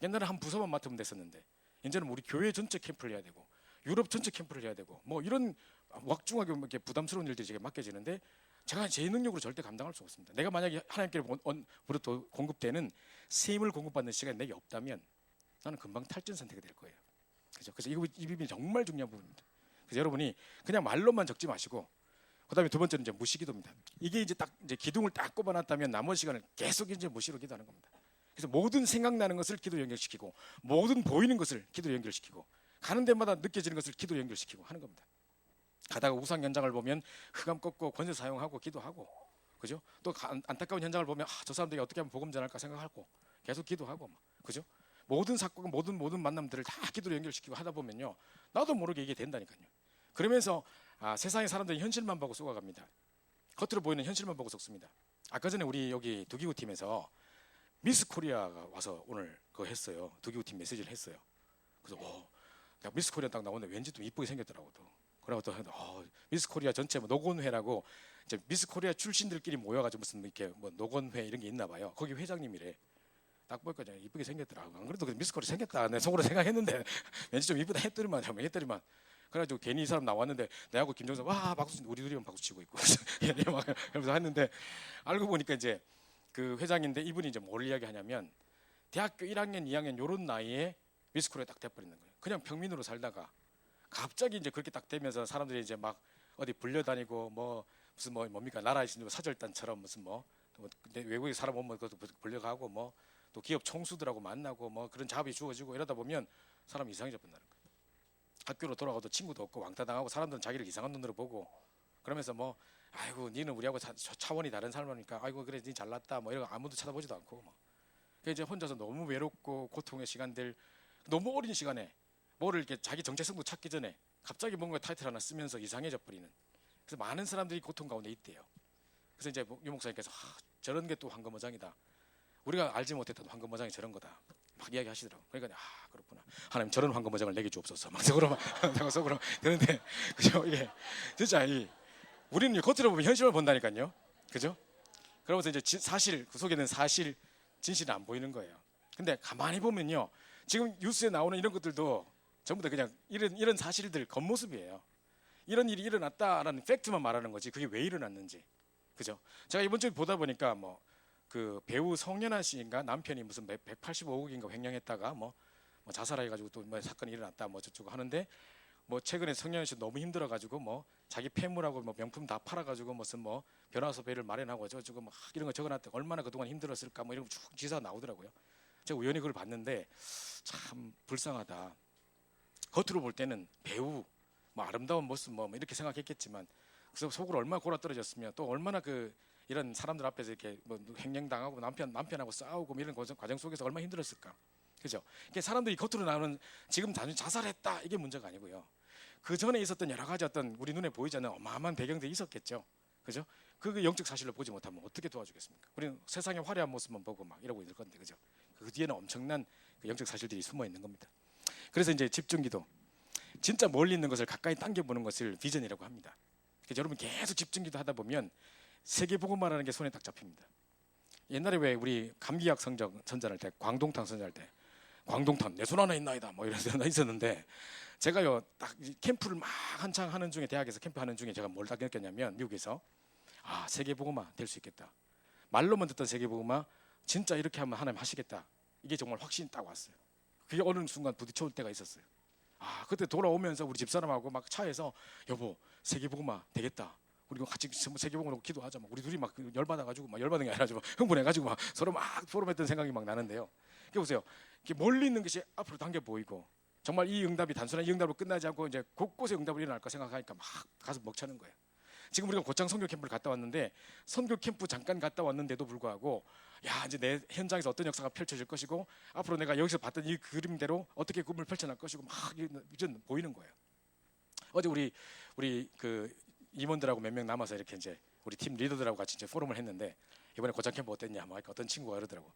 옛날에 한 부서만 맡으면 됐었는데 이제는 우리 교회 전체 캠프를 해야 되고 유럽 전체 캠프를 해야 되고 뭐 이런 왁중하게 이렇게 부담스러운 일들이 제게 맡겨지는데 제가 제 능력으로 절대 감당할 수 없습니다. 내가 만약에 하나님께로부터 공급되는 셈을 공급받는 시간이 내게 없다면 나는 금방 탈진 상태가 될 거예요. 그죠? 그래서 이 부분이 정말 중요한 부분입니다. 그래서 여러분이 그냥 말로만 적지 마시고 그다음에 두 번째는 이제 무시기도입니다. 이게 이제 딱 이제 기둥을 딱 꼽아놨다면 나머지 시간을 계속 이제 무시로 기도하는 겁니다. 그래서 모든 생각나는 것을 기도로 연결시키고 모든 보이는 것을 기도로 연결시키고 가는 데마다 느껴지는 것을 기도로 연결시키고 하는 겁니다. 가다가 우상 현장을 보면 흑암 꺾고 권세 사용하고 기도하고 그죠? 또 안타까운 현장을 보면 저 사람들이 어떻게 하면 복음 전할까 생각하고 계속 기도하고 그죠? 모든 사건 모든 만남들을 다 기도로 연결시키고 하다 보면요 나도 모르게 이게 된다니까요. 그러면서 세상의 사람들이 현실만 보고 속아갑니다. 겉으로 보이는 현실만 보고 속습니다. 아까 전에 우리 여기 두기구 팀에서 미스 코리아가 와서 오늘 그거 했어요. 두기구 팀 메시지를 했어요. 그래서 미스 코리아 딱 나오는데 왠지 좀 이쁘게 생겼더라고. 그러고 또 미스 코리아 전체 뭐 노건회라고 이제 미스 코리아 출신들끼리 모여가지고 무슨 이렇게 뭐 노건회 이런 게 있나 봐요. 거기 회장님이래. 딱 보니까 이쁘게 생겼더라고. 안 그래도 미스 코리아 생겼다. 내 속으로 생각했는데 왠지 좀 이쁘다 했더니만 그래가지고 괜히 이 사람 나왔는데 내하고 김종석 박수 우리 둘이만 박수 치고 있고 그러면서 했는데 알고 보니까 이제 그 회장인데 이분이 이제 뭘 이야기하냐면 대학교 1학년, 2학년 요런 나이에 미스 코리아 딱 돼버리는 거예요. 그냥 평민으로 살다가 갑자기 이제 그렇게 딱 되면서 사람들이 이제 막 어디 불려다니고 뭐 무슨 뭡니까 나라의 신부 사절단처럼 무슨 근데 외국에 사람 오면 그것도 불려가고 뭐 또 기업 총수들하고 만나고 뭐 그런 잡이 주어지고 이러다 보면 사람 이상해져 버린다는 거예요. 학교로 돌아가도 친구도 없고 왕따 당하고 사람들은 자기를 이상한 눈으로 보고 그러면서 아이고 니는 우리하고 차원이 다른 사람이니까 아이고 그래 니 잘났다 뭐 이런 거 아무도 쳐다보지도 않고 이제 혼자서 너무 외롭고 고통의 시간들 너무 어린 시간에 뭐를 이렇게 자기 정체성도 찾기 전에 갑자기 뭔가 타이틀 하나 쓰면서 이상해져 버리는 그래서 많은 사람들이 고통 가운데 있대요. 그래서 이제 유 목사님께서 저런 게 또 황금어장이다. 우리가 알지 못했던 황금어장이 저런 거다. 막 이야기하시더라고. 그러니까 그렇구나. 하나님 저런 황금어장을 내게 주옵소서. 막 속으로 그런데 그죠? 이게 진짜 우리는 겉으로 보면 현실을 본다니까요. 그죠? 그러면서 이제 사실 그 속에는 사실 진실은 안 보이는 거예요. 근데 가만히 보면요. 지금 뉴스에 나오는 이런 것들도 전부 다 그냥 이런 사실들 겉모습이에요. 이런 일이 일어났다라는 팩트만 말하는 거지 그게 왜 일어났는지. 그죠? 제가 이번 주에 보다 보니까 그 배우 성연아 씨인가 남편이 무슨 185억인가 횡령했다가 자살해가지고 또 사건이 일어났다 저쩌고 하는데 최근에 성연아 씨 너무 힘들어가지고 자기 폐물하고 명품 다 팔아가지고 무슨 변호사비를 마련하고 저쩌고 이런 거 적어놨다 얼마나 그동안 힘들었을까 이런 거 쭉 기사 나오더라고요. 제가 우연히 그걸 봤는데 참 불쌍하다. 겉으로 볼 때는 배우 아름다운 모습 이렇게 생각했겠지만 그래서 속으로 얼마나 골아떨어졌으면 또 얼마나 이런 사람들 앞에서 이렇게 횡령당하고 남편하고 싸우고 이런 과정 속에서 얼마나 힘들었을까. 그죠? 그러니까 사람들이 겉으로 나오는 지금 단순히 자살했다 이게 문제가 아니고요. 그 전에 있었던 여러 가지 어떤 우리 눈에 보이지 않는 어마어마한 배경들이 있었겠죠. 그죠? 그 영적 사실을 보지 못하면 어떻게 도와주겠습니까? 우리는 세상의 화려한 모습만 보고 이러고 있을 건데 그죠? 그 뒤에는 엄청난 그 영적 사실들이 숨어 있는 겁니다. 그래서 이제 집중기도 진짜 멀리 있는 것을 가까이 당겨보는 것을 비전이라고 합니다. 그래서 여러분 계속 집중기도 하다 보면 세계복음화라는 게 손에 딱 잡힙니다. 옛날에 왜 우리 감기약 선전할 때 광동탕 선전할 때 광동탄 내 손 하나 있나이다 뭐 이런 나 있었는데 제가요 딱 캠프를 막 한창 하는 중에 대학에서 캠프하는 중에 제가 뭘 딱 느꼈냐면 미국에서 세계복음화 될 수 있겠다. 말로만 듣던 세계복음화 진짜 이렇게 하면 하나님 하시겠다. 이게 정말 확신이 딱 왔어요. 그게 어느 순간 부딪혀올 때가 있었어요. 그때 돌아오면서 우리 집사람하고 막 차에서 여보 세계복음화 되겠다. 우리 같이 세계복음으로 기도하자. 우리 둘이 막 열받아가지고 막 열받은 게 아니라 좀 흥분해가지고 막 서로 막 포럼했던 생각이 막 나는데요. 이게 보세요. 이게 멀리 있는 것이 앞으로 당겨 보이고 정말 이 응답이 단순한 이 응답으로 끝나지 않고 이제 곳곳에 응답이 일어날까 생각하니까 막 가슴 벅차는 거예요. 지금 우리가 고창 선교 캠프를 갔다 왔는데 선교 캠프 잠깐 갔다 왔는데도 불구하고 이제 내 현장에서 어떤 역사가 펼쳐질 것이고 앞으로 내가 여기서 봤던 이 그림대로 어떻게 꿈을 펼쳐날 것이고 막 이런 보이는 거예요. 어제 우리 그 임원들하고 몇 명 남아서 이렇게 이제 우리 팀 리더들하고 같이 이제 포럼을 했는데 이번에 고창 캠프 어땠냐 막 어떤 친구가 그러더라고.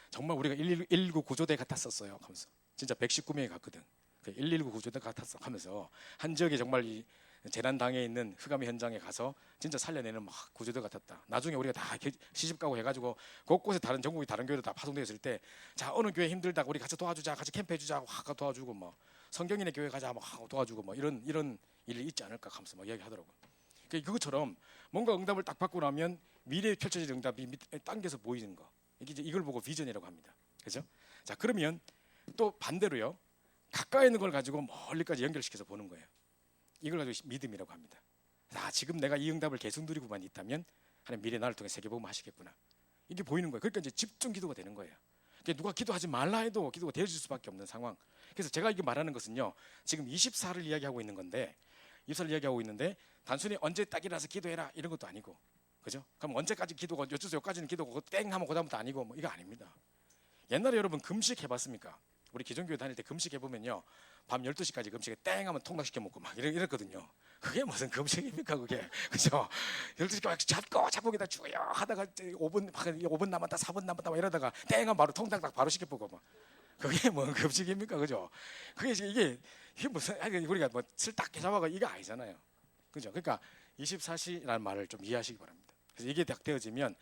정말 우리가 119 구조대 같았었어요 하면서 진짜 119명이 갔거든. 119 구조대 같았어 하면서 한 지역에 정말 이 재난 당해 있는 흑암의 현장에 가서 진짜 살려내는 막 구조대 같았다. 나중에 우리가 다 시집 가고 해가지고 곳곳에 다른 전국이 다른 교회도 다 파송되어 있을 때 자 어느 교회 힘들다 우리 같이 도와주자 같이 캠프 해주자 확 도와주고 뭐 성경인의 교회 가자 막 도와주고 뭐 이런 일이 있지 않을까 하면서 막 이야기하더라고. 그것처럼 뭔가 응답을 딱 받고 나면 미래에 펼쳐질 응답이 당겨서 보이는 거. 이걸 보고 비전이라고 합니다. 그죠? 자 그러면 또 반대로요. 가까이 있는 걸 가지고 멀리까지 연결시켜서 보는 거예요. 이걸 가지고 믿음이라고 합니다. 지금 내가 이 응답을 계속 누리고만 있다면 하나님 미래 나를 통해 세계복음 하시겠구나. 이게 보이는 거예요. 그러니까 이제 집중 기도가 되는 거예요. 그러니까 누가 기도하지 말라 해도 기도가 되어질 수밖에 없는 상황. 그래서 제가 이게 말하는 것은요. 지금 24를 이야기하고 있는 건데 24를 이야기하고 있는데 단순히 언제 딱 일어나서 기도해라 이런 것도 아니고 그죠? 그럼 언제까지 기도가 어쩌서 여기까지는 기도고 땡 하면 그다음부터 아니고 뭐 이거 아닙니다. 옛날에 여러분 금식 해봤습니까? 우리 기존교회 다닐 때 금식 해보면요 밤 12시까지 금식에 땡 하면 통닭시켜 먹고 막 이랬거든요. 그게 무슨 금식입니까 그게. 그죠? 12시까지 잡고 기다 주여 하다가 5분 남았다 4분 남았다 막 이러다가 땡 하면 바로 통닭 바로 시켜보고 막 그게 뭐 금식입니까 그죠? 이게 무슨 우리가 뭐 슬딱 잡아가 이거 아니잖아요. 그죠? 그러니까 24시라는 말을 좀 이해하시기 바랍니다. 그래서 이게 딱 되어지면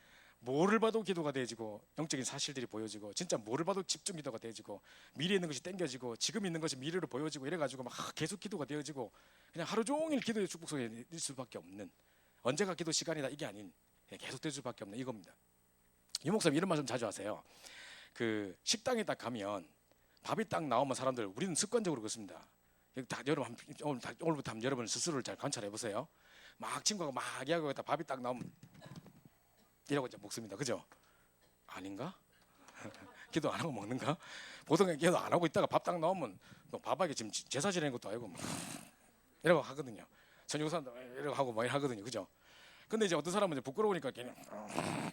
뭐를 봐도 기도가 되어지고 영적인 사실들이 보여지고 진짜 뭐를 봐도 집중 기도가 되어지고 미래에 있는 것이 땡겨지고 지금 있는 것이 미래로 보여지고 이래가지고 막 계속 기도가 되어지고 그냥 하루 종일 기도의 축복 속에 있을 수밖에 없는 언제가 기도 시간이다 이게 아닌 계속 될 수밖에 없는 이겁니다. 유 목사님 이런 말씀 자주 하세요. 그 식당에 딱 가면 밥이 딱 나오면 사람들 우리는 습관적으로 그렇습니다. 여러분 오늘부터 한번 여러분 스스로를 잘 관찰해 보세요. 막 친구가 막 이야기하고 있다 밥이 딱 나오면 이라고 이제 먹습니다. 그죠? 아닌가? 기도 안 하고 먹는가? 보통 기도 안 하고 있다가 밥 딱 나오면 너 밥하게 지금 제사 지내는 것도 아니고 이러고 하거든요. 저녁 사람들 이러고 하고 막 하거든요. 그죠? 근데 이제 어떤 사람은 이제 부끄러우니까 걔는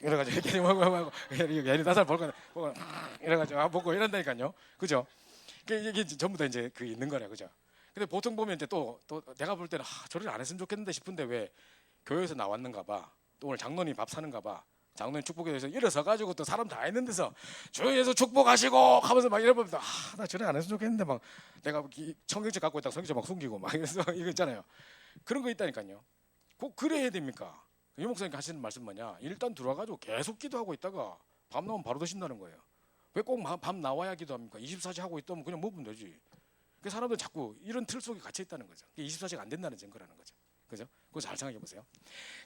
이래가지고 걔는 하고 얘는 나살 볼까 이래가지고 보고 이런다니까요. 그죠? 이게 전부 다 이제 그 있는 거래. 그죠? 근데 보통 보면 이제 또 내가 볼 때는 저를 안 했으면 좋겠는데 싶은데 왜 교회에서 나왔는가 봐. 또 오늘 장로님 밥 사는가 봐. 장로님 축복에 대해서 일어서 가지고 또 사람 다 있는 데서 주에서 축복하시고 하면서 막 이러면 나 저래 안 했으면 좋겠는데 막 내가 성경책 갖고 있다가 성경책 막 숨기고 막 이래서 이거 있잖아요. 그런 거 있다니까요. 꼭 그래야 됩니까? 유 목사님 하시는 말씀 뭐냐? 일단 들어와가지고 계속 기도하고 있다가 밤 나오면 바로 드신다는 거예요. 왜 꼭 밤 나와야 기도합니까? 24시 하고 있다면 그냥 먹으면 되지. 그 사람들 자꾸 이런 틀 속에 갇혀 있다는 거죠. 24시가 안 된다는 증거라는 거죠. 그죠? 그거 잘 생각해 보세요.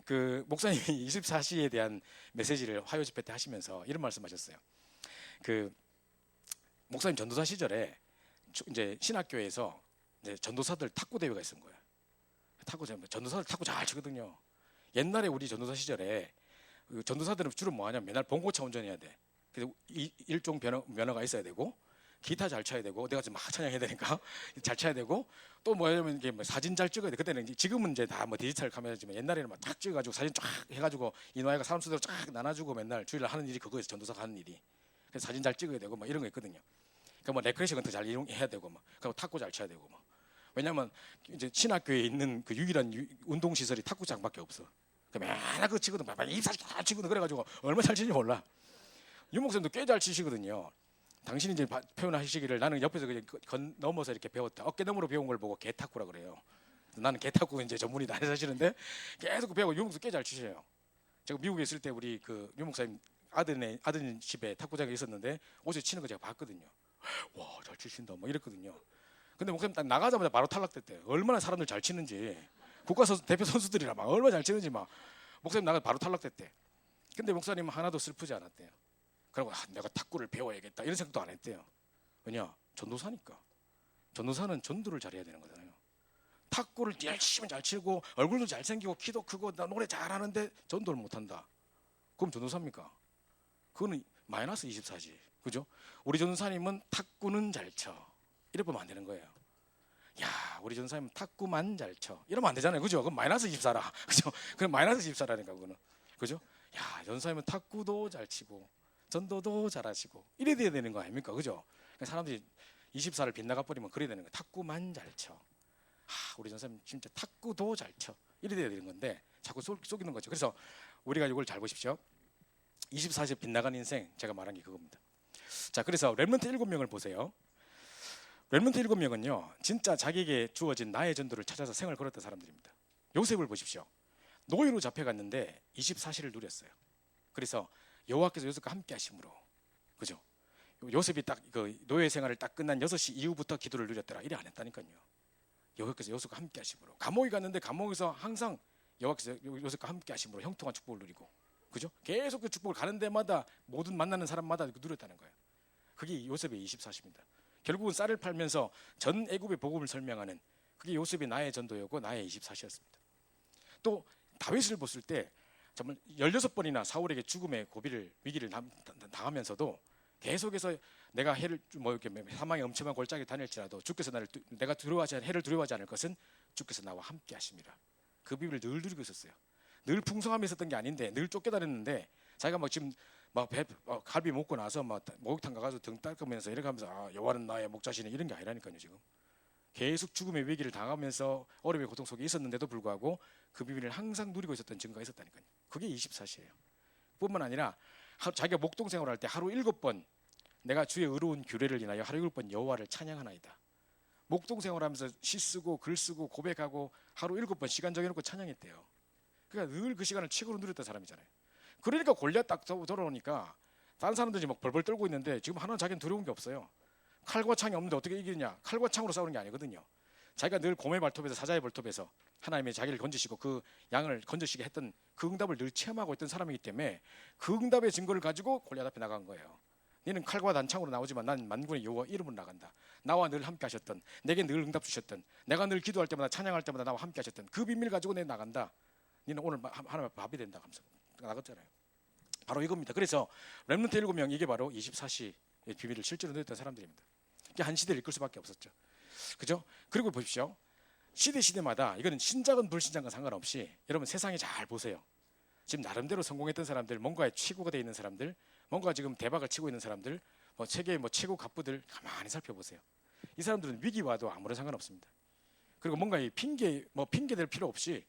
그 목사님이 24시에 대한 메시지를 화요 집회 때 하시면서 이런 말씀하셨어요. 그 목사님 전도사 시절에 이제 신학교에서 이제 전도사들 탁구 대회가 있은 거예요. 전도사들 탁구 잘 치거든요. 옛날에 우리 전도사 시절에 전도사들은 주로 뭐 하냐 맨날 봉고차 운전해야 돼. 그래서 일종 면허가 있어야 되고 기타 잘 쳐야 되고 내가 지금 막 찬양해야 되니까 잘 쳐야 되고 또 뭐냐면 이게 뭐 사진 잘 찍어야 돼. 그때는 지금은 이제 다 뭐 디지털 카메라지만 옛날에는 막 탁 찍어가지고 사진 쫙 해가지고 이노아이가 사람 수대로 쫙 나눠주고 맨날 주일날 하는 일이 그거에서 전도사가 하는 일이. 그래서 사진 잘 찍어야 되고 뭐 이런 거 있거든요. 그러니까 뭐 레크레이션 같은 잘 이용해야 되고 뭐 그리고 탁구 잘 쳐야 되고 뭐 왜냐면 이제 신학교에 있는 그 유일한 운동 시설이 탁구장밖에 없어. 맨날 그거 치거든. 막 24시간 다 치거든. 그래가지고 얼마 잘 치는지 몰라. 유 목사님도 꽤 잘 치시거든요. 당신이 이제 표현하시기를 나는 옆에서 그냥 넘어서 이렇게 배웠다. 어깨 너머로 배운 걸 보고 개탁구라 그래요. 나는 개탁구 이제 전문이다 해서 하시는데 계속 배우고 유 목사 꽤 잘 치셔요. 제가 미국에 있을 때 우리 그 유 목사님 아드님 집에 탁구장이 있었는데 옷에 치는 거 제가 봤거든요. 와, 잘 치신다 뭐 이랬거든요. 근데 목사님 딱 나가자마자 바로 탈락됐대요. 얼마나 사람들 잘 치는지, 국가 선수 대표 선수들이라 막 얼마나 잘 치는지 막 목사님 나가 바로 탈락됐대. 근데 목사님은 하나도 슬프지 않았대요. 그리고 내가 탁구를 배워야겠다 이런 생각도 안 했대요. 왜냐? 전도사니까. 전도사는 전도를 잘해야 되는 거잖아요. 탁구를 열심히 잘 치고 얼굴도 잘생기고 키도 크고 나 노래 잘하는데 전도를 못한다. 그럼 전도사입니까? 그거는 마이너스 24지. 그죠? 우리 전도사님은 탁구는 잘 쳐. 이래 보면 안 되는 거예요. 야, 우리 전도사님은 탁구만 잘 쳐. 이러면 안 되잖아요. 그죠? 그럼 마이너스 24라. 그죠? 그럼 마이너스 24라니까 그거는. 그죠? 야, 전도사님은 탁구도 잘 치고 전도도 잘하시고 이래 돼야 되는 거 아닙니까? 그죠? 사람들이 24를 빗나가 버리면 그래야 되는 거예요. 탁구만 잘 쳐. 우리 전사님 진짜 탁구도 잘 쳐. 이래 돼야 되는 건데 자꾸 속이는 거죠. 그래서 우리가 이걸 잘 보십시오. 24시에 빗나간 인생, 제가 말한 게 그겁니다. 자, 그래서 렘넌트 7명을 보세요. 렘넌트 7명은요 진짜 자기에게 주어진 나의 전도를 찾아서 생을 걸었던 사람들입니다. 요셉을 보십시오. 노예로 잡혀갔는데 24시를 누렸어요. 그래서 여호와께서 요셉과 함께 하심으로, 그죠? 요셉이 딱 그 노예 생활을 딱 끝난 6시 이후부터 기도를 누렸더라. 이래 안 했다니까요. 여호와께서 요셉과 함께 하심으로, 감옥에 갔는데 감옥에서 항상 여호와께서 요셉과 함께 하심으로 형통한 축복을 누리고, 그죠? 계속 그 축복을 가는 데마다 모든 만나는 사람마다 누렸다는 거예요. 그게 요셉의 24시입니다. 결국은 쌀을 팔면서 전 애굽의 복음을 설명하는, 그게 요셉의 나의 전도였고 나의 24시였습니다. 또 다윗을 봤을 때 정말 16번이나 사울에게 죽음의 위기를 당하면서도 계속해서 내가 해를 뭐 이렇게 사망의 엄청난 골짜기 다닐지라도 주께서 내가 해를 두려워하지 않을 것은 주께서 나와 함께 하심이라. 그 비밀을 늘 누리고 있었어요. 늘 풍성함이 있었던 게 아닌데 늘 쫓겨다녔는데, 자기가 막 지금 막 갈비 먹고 나서 막 목욕탕 가서 등 닦으면서 이렇게 하면서 여호와는 나의 목자시네 이런 게 아니라니까요. 지금 계속 죽음의 위기를 당하면서 어려움의 고통 속에 있었는데도 불구하고 그 비밀을 항상 누리고 있었던 증거가 있었다니까요. 그게 24시예요. 뿐만 아니라 자기가 목동 생활할 때 하루 7번 내가 주의 의로운 규례를 인하여 하루 7번 여호와를 찬양하나이다. 목동 생활하면서 시 쓰고 글 쓰고 고백하고 하루 7번 시간 정해놓고 찬양했대요. 그러니까 늘 그 시간을 최고로 누렸던 사람이잖아요. 그러니까 골리앗 딱 돌아오니까 다른 사람들이 막 벌벌 떨고 있는데 지금 하나는 자기는 두려운 게 없어요. 칼과 창이 없는데 어떻게 이기느냐? 칼과 창으로 싸우는 게 아니거든요. 자기가 늘 곰의 발톱에서 사자의 발톱에서 하나님의 자기를 건지시고 그 양을 건지시게 했던 그 응답을 늘 체험하고 있던 사람이기 때문에 그 응답의 증거를 가지고 골리앗 앞에 나간 거예요. 너는 칼과 단창으로 나오지만 난 만군의 여호와 이름으로 나간다. 나와 늘 함께 하셨던, 내게 늘 응답 주셨던, 내가 늘 기도할 때마다 찬양할 때마다 나와 함께 하셨던 그 비밀 가지고 내 나간다. 너는 오늘 하나님 앞에 밥이 된다 하면서 나갔잖아요. 바로 이겁니다. 그래서 렘넌트 7명, 이게 바로 24시의 비밀을 실제로 누렸던 사람들입니다. 이게 한 시대를 이끌 수밖에 없었죠. 그죠? 그리고 보십시오. 시대마다, 이거는 신자건 불신자건 상관없이 여러분 세상에 잘 보세요. 지금 나름대로 성공했던 사람들, 뭔가에 최고가 되어 있는 사람들, 뭔가 지금 대박을 치고 있는 사람들, 세계의 최고 갑부들 가만히 살펴보세요. 이 사람들은 위기 와도 아무런 상관없습니다. 그리고 뭔가 핑계 댈 필요 없이,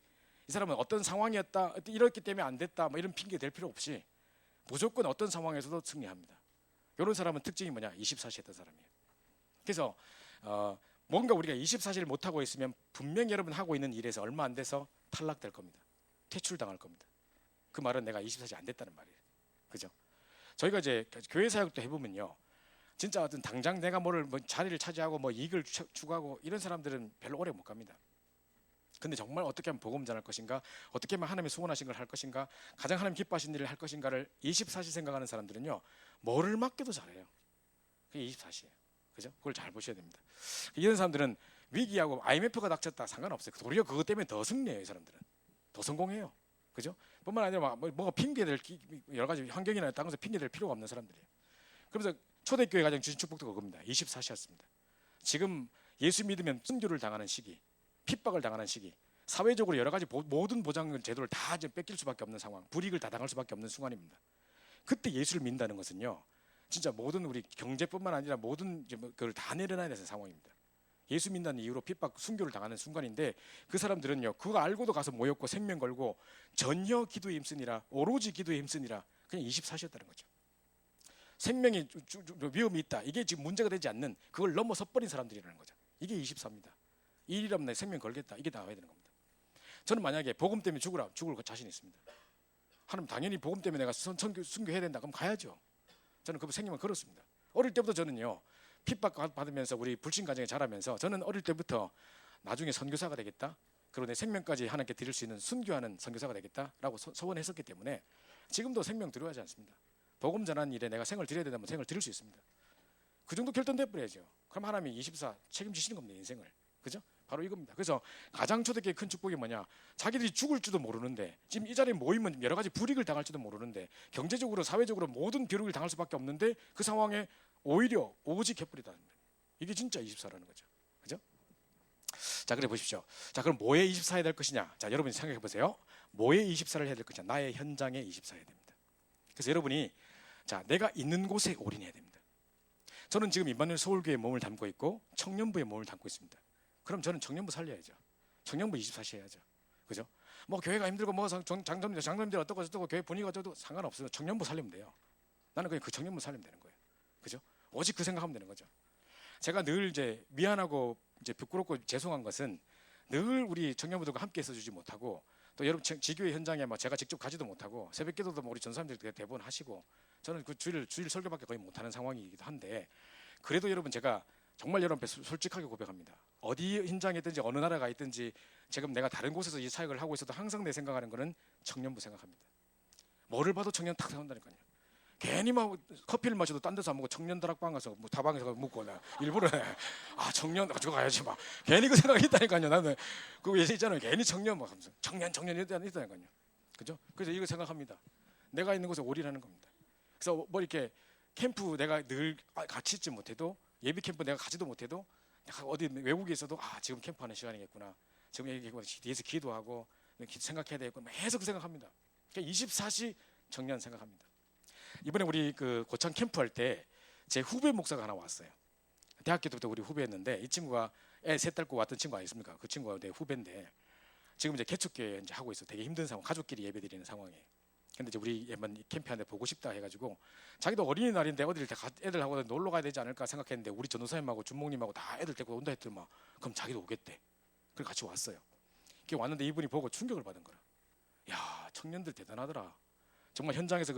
이 사람은 어떤 상황이었다, 이렇기 때문에 안 됐다, 이런 핑계 댈 필요 없이 무조건 어떤 상황에서도 승리합니다. 이런 사람은 특징이 뭐냐? 24시 했던 사람이에요. 그래서 뭔가 우리가 24시를 못하고 있으면 분명히 여러분 하고 있는 일에서 얼마 안 돼서 탈락될 겁니다. 퇴출당할 겁니다. 그 말은 내가 24시 안 됐다는 말이에요. 그죠? 저희가 이제 교회 사역도 해보면요, 진짜 어떤 당장 내가 자리를 차지하고 이익을 추구하고 이런 사람들은 별로 오래 못 갑니다. 근데 정말 어떻게 하면 복음 전할 것인가, 어떻게 하면 하나님이 소원하신 걸 할 것인가, 가장 하나님 기뻐하신 일을 할 것인가를 24시 생각하는 사람들은요, 뭐를 맡겨도 잘해요. 그게 24시예요. 그죠? 그걸 잘 보셔야 됩니다. 이런 사람들은 위기하고 IMF가 닥쳤다 상관없어요. 도리어 그것 때문에 더 승리해요. 이 사람들은 더 성공해요. 그죠? 뿐만 아니라 뭐가 핑계될 여러 가지 환경이나 다른 것에 핑계될 필요가 없는 사람들이에요. 그래서 초대교회 가장 주신 축복도 그겁니다. 24시였습니다. 지금 예수 믿으면 순교를 당하는 시기, 핍박을 당하는 시기, 사회적으로 여러 가지 모든 보장 제도를 다 뺏길 수밖에 없는 상황, 불이익을 다 당할 수밖에 없는 순간입니다. 그때 예수를 믿는다는 것은요, 진짜 모든 우리 경제뿐만 아니라 모든 그걸 다 내려놔야 되는 상황입니다. 예수 믿는다는 이유로 핍박, 순교를 당하는 순간인데, 그 사람들은요, 그거 알고도 가서 모였고 생명 걸고 전혀 기도에 힘쓰니라, 오로지 기도에 힘쓰니라, 그냥 24시였다는 거죠. 생명이 위험이 있다, 이게 지금 문제가 되지 않는, 그걸 넘어서 버린 사람들이라는 거죠. 이게 24입니다. 이 일이라면 내 생명 걸겠다, 이게 나와야 되는 겁니다. 저는 만약에 복음 때문에 죽을 자신 있습니다. 하나님, 당연히 복음 때문에 내가 순교해야 된다, 그럼 가야죠. 저는 그 생명을 걸었습니다. 어릴 때부터 저는요, 핍박 받으면서 우리 불신 가정에 자라면서 저는 어릴 때부터 나중에 선교사가 되겠다. 그리고 내 생명까지 하나님께 드릴 수 있는 순교하는 선교사가 되겠다라고 소원했었기 때문에 지금도 생명 드려야지 않습니다. 복음 전하는 일에 내가 생을 드려야 된다면 생을 드릴 수 있습니다. 그 정도 결단돼 버려야죠. 그럼 하나님이 24 책임지시는 겁니다. 인생을. 그죠? 바로 이겁니다. 그래서 가장 초대교회의 큰 축복이 뭐냐? 자기들이 죽을지도 모르는데 지금 이 자리에 모이면 여러 가지 불이익을 당할지도 모르는데 경제적으로 사회적으로 모든 비극을 당할 수밖에 없는데 그 상황에 오히려 오직 해버리다는 거예요. 이게 진짜 24라는 거죠. 그죠? 자, 그래 보십시오. 자, 그럼 뭐에 24 해야 될 것이냐? 자, 여러분이 생각해 보세요. 뭐에 24를 해야 될 것이냐? 나의 현장에 24 해야 됩니다. 그래서 여러분이 자, 내가 있는 곳에 올인해야 됩니다. 저는 지금 임마누엘 서울교회에 몸을 담고 있고 청년부에 몸을 담고 있습니다. 그럼 저는 청년부 살려야죠. 청년부 24시 해야죠. 그죠? 뭐 교회가 힘들고 뭐 장로님들 어떻고 교회 분위기가 어쩌고 상관없어요. 청년부 살리면 돼요. 나는 그냥 그 청년부 살리면 되는 거예요. 그죠? 오직 그 생각하면 되는 거죠. 제가 늘 이제 미안하고 이제 부끄럽고 죄송한 것은 늘 우리 청년부들과 함께 있어주지 못하고 또 여러분 지교회 현장에 뭐 제가 직접 가지도 못하고 새벽기도도 뭐 우리 전사님들 대부분 하시고 저는 그 주일 설교밖에 거의 못하는 상황이기도 한데 그래도 여러분 제가 정말 여러분 앞에 솔직하게 고백합니다. 어디 현장에 있든지 어느 나라가 있든지 지금 내가 다른 곳에서 이 사역을 하고 있어도 항상 내 생각하는 거는 청년부 생각합니다. 뭐를 봐도 청년 탁 나온다니까요. 괜히 막 커피를 마셔도 딴 데서 안 먹고 청년 다락방 가서 뭐 다방에서 먹고 나 일부러 아 청년 가지고 가야지 막 괜히 그 생각이 있다니까요. 나는 그거 예전 있잖아요. 괜히 청년 막 하면서 청년 있다니까요. 그죠? 그래서 이거 생각합니다. 내가 있는 곳에 올인하는 겁니다. 그래서 뭐 이렇게 캠프 내가 늘 같이 있지 못해도 예비 캠프 내가 가지도 못해도 어디 외국에 있어도 아 지금 캠프하는 시간이겠구나. 지금 뒤에서 기도하고 생각해야 되겠고 계속 그 생각합니다. 그러니까 24시 청년 생각합니다. 이번에 우리 그 고창 캠프 할 때 제 후배 목사가 하나 왔어요. 대학교 때부터 우리 후배였는데 이 친구가 애 셋 딸고 왔던 친구 아니십니까? 그 친구가 내 후배인데 지금 이제 개척교회 이제 하고 있어. 되게 힘든 상황, 가족끼리 예배드리는 상황에. 근데 이제 우리 애만 캠프하는데 보고 싶다 해가지고 자기도 어린이날인데 어디를 애들하고 놀러 가야 되지 않을까 생각했는데 우리 전도사님하고 준목님하고 다 애들 데리고 온다 했더니 막 그럼 자기도 오겠대. 그래서 같이 왔어요. 이렇게 왔는데 이분이 보고 충격을 받은 거라. 야 청년들 대단하더라. 정말 현장에서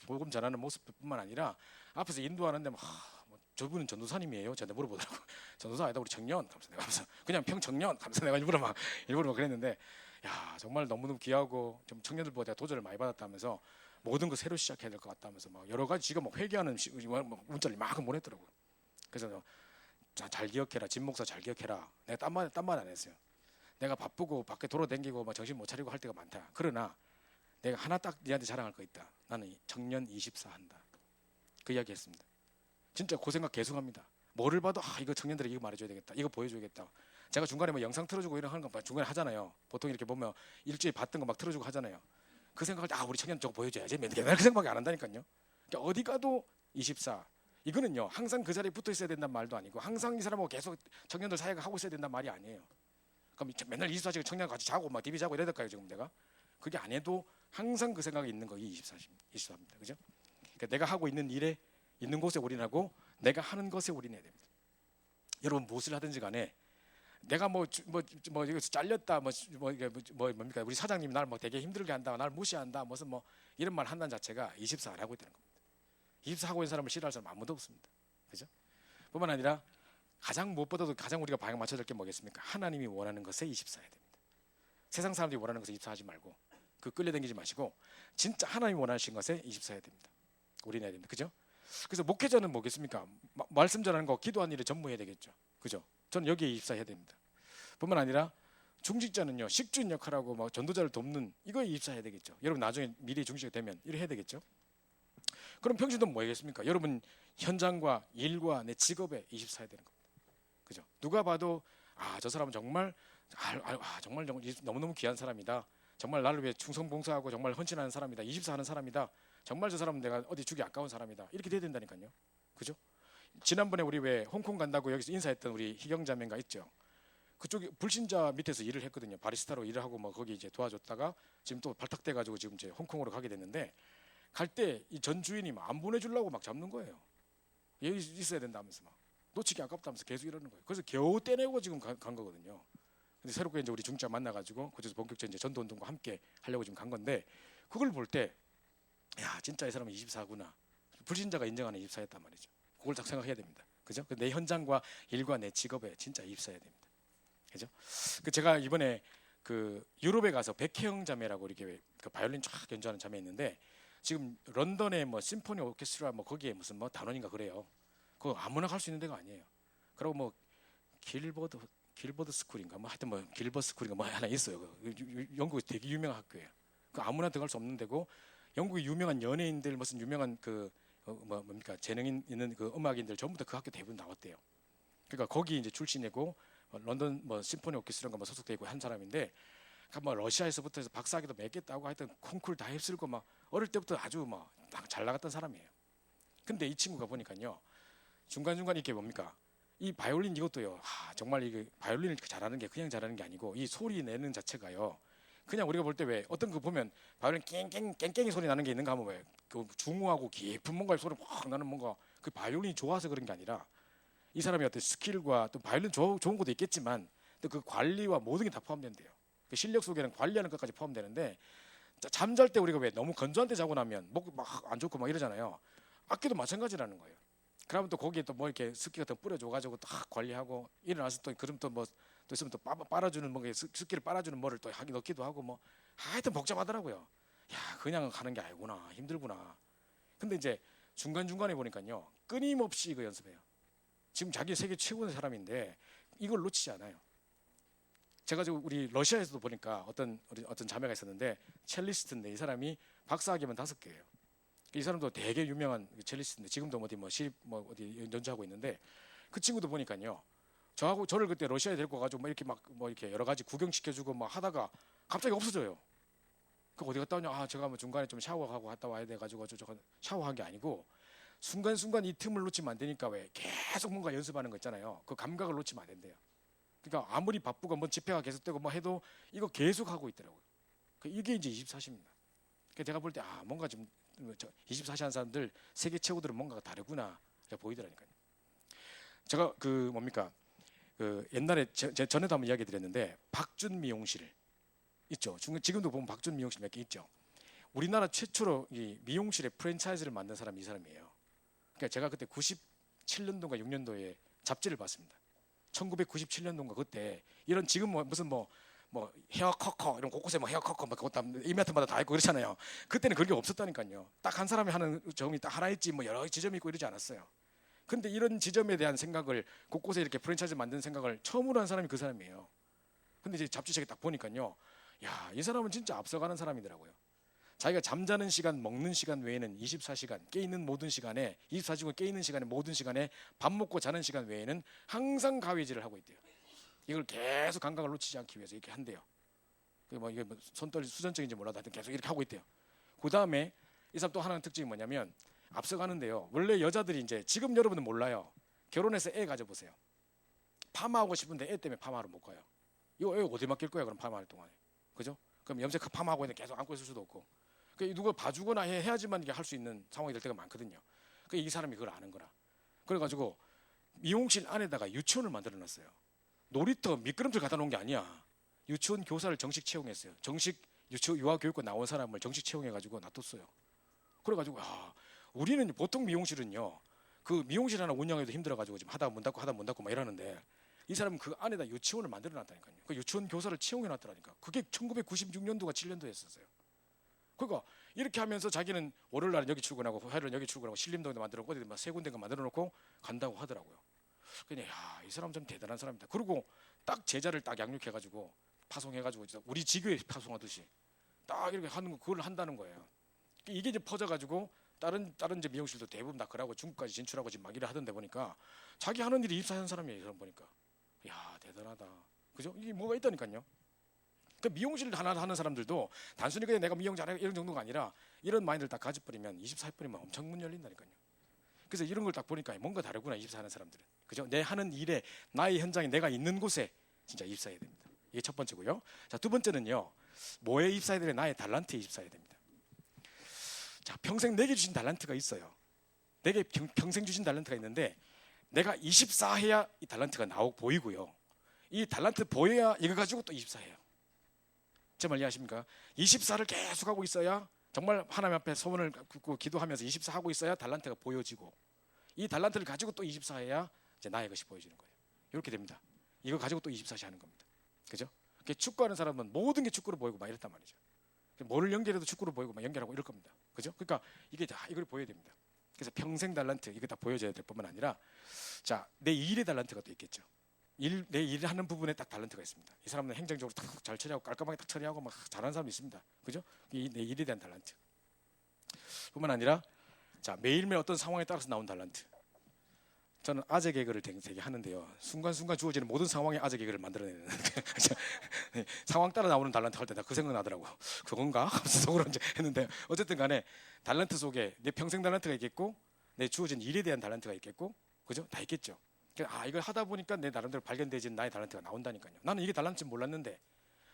복음 전하는 모습뿐만 아니라 앞에서 인도하는데 막 뭐, 저분은 전도사님이에요. 저한테 물어보더라고. 전도사 아니다 우리 청년. 감사. 그냥 평청년. 감사. 내가 일부러 막 그랬는데 야 정말 너무너무 귀하고 좀 청년들보다 도전을 많이 받았다면서 모든 거 새로 시작해야 될 것 같다면서 막 여러 가지 지금 막 회개하는 문자를 막 보냈더라고요. 그래서 잘 기억해라. 진 목사 잘 기억해라. 내가 딴 말 안 했어요. 내가 바쁘고 밖에 돌아다니고 막 정신 못 차리고 할 때가 많다. 그러나 내가 하나 딱 니한테 자랑할 거 있다. 나는 청년 24 한다. 그 이야기 했습니다. 진짜 그 생각 계속합니다. 뭐를 봐도 이거 청년들에게 이거 말해줘야 되겠다. 이거 보여줘야겠다. 제가 중간에 뭐 영상 틀어주고 이런 하는 거 중간에 하잖아요. 보통 이렇게 보면 일주일에 봤던 거 막 틀어주고 하잖아요. 그 생각할 때 우리 청년 저거 보여줘야지. 맨날 그 생각밖에 안 한다니까요. 그러니까 어디 가도 24. 이거는요 항상 그 자리에 붙어 있어야 된다는 말도 아니고 항상 이 사람하고 계속 청년들 사역을 하고 있어야 된다는 말이 아니에요. 그럼 맨날 24시간 청년 같이 자고 막 TV 자고 이래야 될까요 지금 내가? 그게 안 해도 항상 그 생각이 있는 거 24입니다. 그죠? 그러니까 내가 하고 있는 일에 있는 곳에 올인하고 내가 하는 것에 올인해야 됩니다. 여러분 무엇을 하든지 간에 내가 뭐 여기서 잘렸다 뭡니까 우리 사장님이 날 뭐 되게 힘들게 한다 날 무시한다 무슨 뭐 이런 말 한다는 자체가 24 안 하고 있다는 겁니다. 24 하고 있는 사람을 싫어할 사람 아무도 없습니다. 그죠? 뿐만 아니라 가장 무엇보다도 가장 우리가 방향 맞춰야 될 게 뭐겠습니까? 하나님이 원하는 것에 24 해야 됩니다. 세상 사람들이 원하는 것에 24 하지 말고 그 끌려다니지 마시고 진짜 하나님이 원하시는 것에 24 해야 됩니다. 올인해야 됩니다. 그죠? 그래서 목회자는 뭐겠습니까? 말씀 전하는 거 기도하는 일에 전무해야 되겠죠. 그죠? 저는 여기에 24 해야 됩니다. 뿐만 아니라 중직자는요 식주인 역할하고 막 전도자를 돕는 이거에 24 해야 되겠죠. 여러분 나중에 미래 중직이 되면 이래 해야 되겠죠. 그럼 평신도 뭐겠습니까? 여러분 현장과 일과 내 직업에 24 해야 되는 겁니다. 그죠? 누가 봐도 저 사람은 정말 정말 너무너무 귀한 사람이다. 정말 나를 위해 충성봉사하고 정말 헌신하는 사람이다. 24 하는 사람이다. 정말 저 사람은 내가 어디 주기 아까운 사람이다. 이렇게 돼야 된다니까요. 그죠? 지난번에 우리 왜 홍콩 간다고 여기서 인사했던 우리 희경자매가 있죠. 그쪽에 불신자 밑에서 일을 했거든요. 바리스타로 일을 하고 뭐 거기 이제 도와줬다가 지금 또 발탁돼 가지고 지금 이제 홍콩으로 가게 됐는데 갈 때 이 전 주인이 막 안 보내주려고 막 잡는 거예요. 여기 있어야 된다면서 막 놓치기 아깝다면서 계속 이러는 거예요. 그래서 겨우 떼내고 지금 간 거거든요. 근데 새롭게 이제 우리 중자 만나가지고 그래서 본격적인 이제 전도 운동과 함께 하려고 지금 간 건데 그걸 볼 때 야 진짜 이 사람은 24구나. 불신자가 인정하는 24였단 말이죠. 그걸 딱 생각해야 됩니다. 그죠? 내 현장과 일과 내 직업에 진짜 입사해야 됩니다. 그죠? 제가 이번에 그 유럽에 가서 백혜영 자매라고 이렇게 그 바이올린 쫙 연주하는 자매 있는데 지금 런던에 뭐 심포니 오케스트라 뭐 거기에 무슨 뭐 단원인가 그래요. 그거 아무나 갈 수 있는 데가 아니에요. 그리고 뭐 길버드 스쿨인가 뭐 하여튼 뭐 길버드 스쿨인가 뭐 하나 있어요. 영국에 되게 유명한 학교예요. 그 아무나 들어갈 수 없는 데고 영국의 유명한 연예인들 무슨 유명한 그 뭡니까 재능 있는 그 음악인들 전부 다 그 학교 대부분 나왔대요. 그러니까 거기 이제 출신이고 런던 뭐 심포니 오케스트라가 뭐 소속되고 한 사람인데 뭐 러시아에서부터 해서 박사학위도 몇 개 따고 하여튼 콩쿨 다 휩쓸고 막 어릴 때부터 아주 막 잘 나갔던 사람이에요. 근데 이 친구가 보니까요 중간중간 이게 뭡니까 이 바이올린 이것도요 정말 이게 바이올린을 잘하는 게 그냥 잘하는 게 아니고 이 소리 내는 자체가요 그냥 우리가 볼 때 왜 어떤 거 보면 바이올린 깽깽이 소리 나는 게 있는가 하면 왜 그 중후하고 깊은 뭔가 소리 확 나는 뭔가 그 바이올린이 좋아서 그런 게 아니라 이 사람의 어떤 스킬과 또 바이올린 좋은 것도 있겠지만 또 그 관리와 모든 게 다 포함된대요. 그 실력 속에는 관리하는 것까지 포함되는데 잠잘 때 우리가 왜 너무 건조한 데 자고 나면 목 막 안 좋고 막 이러잖아요. 악기도 마찬가지라는 거예요. 그러면 또 거기에 또 뭐 이렇게 습기 같은 거 뿌려줘가지고 딱 관리하고 일어나서 또 그럼 또 뭐 또 있으면 또 빨아주는 뭐 습기를 빨아주는 뭐를 또 하기 넣기도 하고 뭐 하여튼 복잡하더라고요. 야 그냥 가는 게 아니구나 힘들구나. 근데 이제 중간 중간에 보니까요 끊임없이 이거 연습해요. 지금 자기 세계 최고의 사람인데 이걸 놓치지 않아요. 제가 지금 우리 러시아에서도 보니까 어떤 자매가 있었는데 첼리스트인데 이 사람이 박사학위만 5개예요. 이 사람도 되게 유명한 첼리스트인데 지금도 어디 뭐 어디 연주하고 있는데 그 친구도 보니까요. 저를 그때 러시아에 데리고 가지고 뭐 이렇게 여러 가지 구경시켜주고 막 하다가 갑자기 없어져요. 그 어디 갔다 오냐? 제가 뭐 중간에 좀 샤워하고 갔다 와야 돼 가지고 저 샤워한 게 아니고 순간순간 이 틈을 놓치면 안 되니까 왜 계속 뭔가 연습하는 거 있잖아요. 그 감각을 놓치면 안 된대요. 그러니까 아무리 바쁘고 뭐 집회가 계속되고 뭐 해도 이거 계속 하고 있더라고요. 이게 이제 24시입니다. 제가 볼 때 뭔가 좀 24시 하는 사람들 세계 최고들은 뭔가가 다르구나 보이더라니까요. 제가 그 뭡니까 그 옛날에 전에도 한번 이야기 드렸는데 박준 미용실 있죠. 지금도 보면 박준 미용실 몇 개 있죠. 우리나라 최초로 이 미용실의 프랜차이즈를 만든 사람이 이 사람이에요. 그러니까 제가 그때 97년도인가 6년도에 잡지를 봤습니다. 1997년도인가 그때 이런 지금 무슨 뭐 헤어 커커 이런 곳곳에 뭐 헤어 커커 막 그것도 이마트마다 다 있고 그렇잖아요. 그때는 그런 게 없었다니까요. 딱 한 사람이 하는 점이 딱 하나 있지 뭐 여러 지점이 있고 이러지 않았어요. 근데 이런 지점에 대한 생각을 곳곳에 이렇게 프랜차이즈 만드는 생각을 처음으로 한 사람이 그 사람이에요. 근데 이제 잡지책에 딱 보니까요. 야, 이 사람은 진짜 앞서가는 사람이더라고요. 자기가 잠자는 시간, 먹는 시간 외에는 24시간, 깨있는 모든 시간에 24시간 깨있는 시간에 모든 시간에 밥 먹고 자는 시간 외에는 항상 가위질을 하고 있대요. 이걸 계속 감각을 놓치지 않기 위해서 이렇게 한대요. 이게 뭐 손떨 수전적인지 몰라도 하여튼 계속 이렇게 하고 있대요. 그 다음에 이 사람 또 하나의 특징이 뭐냐면 앞서가는데요. 원래 여자들이 이제 지금 여러분은 몰라요. 결혼해서 애 가져보세요. 파마하고 싶은데 애 때문에 파마를 못 가요. 이거 애 어디 맡길 거야 그럼 파마할 동안에. 그죠? 그럼 염색 파마하고 있는데 계속 안고 있을 수도 없고. 누가 봐주거나 해야지만 이게 할 수 있는 상황이 될 때가 많거든요. 이 사람이 그걸 아는 거라. 그래가지고 미용실 안에다가 유치원을 만들어놨어요. 놀이터 미끄럼틀 갖다 놓은 게 아니야. 유치원 교사를 정식 채용했어요. 정식 유아교육과 나온 사람을 정식 채용해가지고 놔뒀어요. 그래가지고 우리는 보통 미용실은요. 그 미용실 하나 운영해도 힘들어가지고 지금 하다 문 닫고 막 이러는데 이 사람은 그 안에다 유치원을 만들어놨다니까요. 그 유치원 교사를 채용해놨더라니까. 그게 1996년도가 7년도였었어요. 그러니까 이렇게 하면서 자기는 월요일 날은 여기 출근하고 화요일은 여기 출근하고 신림동에 만들어놓고 어디 세 군데가 만들어놓고 간다고 하더라고요. 그냥 이 사람 좀 대단한 사람이다. 그리고 딱 제자를 딱 양육해가지고 파송해가지고 우리 지교에 파송하듯이 딱 이렇게 하는 거 그걸 한다는 거예요. 이게 이제 퍼져가지고 다른 이제 미용실도 대부분 다 그러고 중국까지 진출하고 지금 막 일을 하던데 보니까 자기 하는 일이 입사하는 사람이에요. 이 사람 보니까 야 대단하다. 그죠? 이게 뭐가 있다니까요. 그 미용실 하나 하는 사람들도 단순히 그냥 내가 미용 잘해 이런 정도가 아니라 이런 마인드를 딱 가져버리면 24해버리면 엄청 문 열린다니까요. 그래서 이런 걸 딱 보니까 뭔가 다르구나 24 하는 사람들은. 그죠? 내 하는 일에 나의 현장에 내가 있는 곳에 진짜 입사해야 됩니다. 이게 첫 번째고요. 자, 두 번째는요. 뭐에 입사해야 되냐? 나의 달란트에 입사해야 됩니다. 자, 평생 내게 주신 달란트가 있어요. 내게 평생 주신 달란트가 있는데 내가 24해야 이 달란트가 보이고요. 이 달란트 보여야 이거 가지고 또 24해요. 제 말 이해하십니까? 24를 계속 하고 있어야 정말 하나님 앞에 소원을 굽고 기도하면서 24 하고 있어야 달란트가 보여지고 이 달란트를 가지고 또 24해야 이제 나의 것이 보여지는 거예요. 이렇게 됩니다. 이거 가지고 또 24시 하는 겁니다. 그죠? 축구하는 사람은 모든 게 축구로 보이고 막 이랬단 말이죠. 뭐를 연결해도 축구로 보이고 막 연결하고 이럴 겁니다. 그죠? 그러니까 이게 다 이걸 보여야 됩니다. 그래서 평생 달란트 이거 다 보여줘야 될 뿐만 아니라 자, 내 일의 달란트가 또 있겠죠. 내 일을 하는 부분에 딱 달란트가 있습니다. 이 사람은 행정적으로 잘 처리하고 깔끔하게 딱 처리하고 막 잘하는 사람이 있습니다. 그죠? 이 내 일에 대한 달란트 뿐만 아니라 자, 매일매일 어떤 상황에 따라서 나온 달란트. 저는 아재 개그를 되게 하는데요. 순간순간 주어지는 모든 상황에 아재 개그를 만들어내는 상황 따라 나오는 달란트 할 때 나 그 생각 나더라고. 그건가? 속으로 이제 했는데 어쨌든 간에 달란트 속에 내 평생 달란트가 있겠고 내 주어진 일에 대한 달란트가 있겠고 그죠? 다 있겠죠. 이걸 하다 보니까 내 나름대로 발견되진 나의 달란트가 나온다니까요. 나는 이게 달란트인지 몰랐는데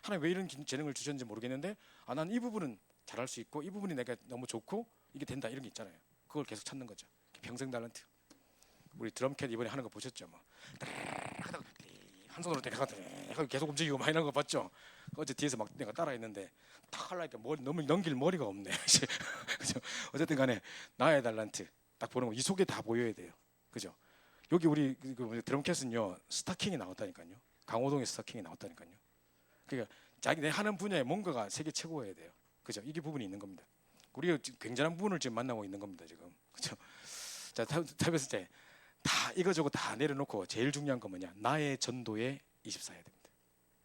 하나님 왜 이런 재능을 주셨는지 모르겠는데 난 이 부분은 잘할 수 있고 이 부분이 내가 너무 좋고 이게 된다 이런 게 있잖아요. 그걸 계속 찾는 거죠. 평생 달란트. 우리 드럼캣 이번에 하는 거 보셨죠? 뭐 한 손으로 계속 움직이고 막 이런 거 봤죠? 어제 뒤에서 막 내가 따라했는데 딱 하려니까 넘길 머리가 없네. 그죠? 어쨌든 간에 나의 달란트 딱 보는 거 이 속에 다 보여야 돼요. 그죠? 여기 우리 드럼캣은요 스타킹이 나왔다니까요. 강호동의 스타킹이 나왔다니까요. 그러니까 내 하는 분야에 뭔가가 세계 최고여야 돼요. 그죠? 이게 부분이 있는 겁니다. 우리가 굉장한 부분을 지금 만나고 있는 겁니다. 지금 그죠? 자, 답했을 때 다 이거저거 다 내려놓고 제일 중요한 건 뭐냐? 나의 전도에 24해야 됩니다.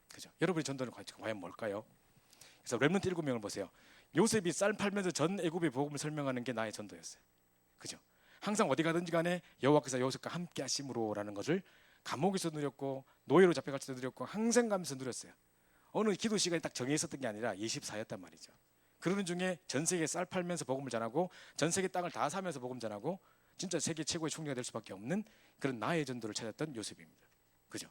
그죠? 여러분의 전도는 과연 뭘까요? 그래서 렘넌트 7명을 보세요. 요셉이 쌀 팔면서 전 애굽의 복음을 설명하는 게 나의 전도였어요. 그죠? 항상 어디 가든지 간에 여호와께서 요셉과 함께 하심으로라는 것을 감옥에서 누렸고 노예로 잡혀갈 때도 누렸고 항상 가면서 누렸어요. 어느 기도 시간이 딱 정해 있었던 게 아니라 24였단 말이죠. 그러는 중에 전 세계에 쌀 팔면서 복음을 전하고 전 세계 땅을 다 사면서 복음 전하고 진짜 세계 최고의 총리가 될 수밖에 없는 그런 나의 전도를 찾았던 요셉입니다. 그죠?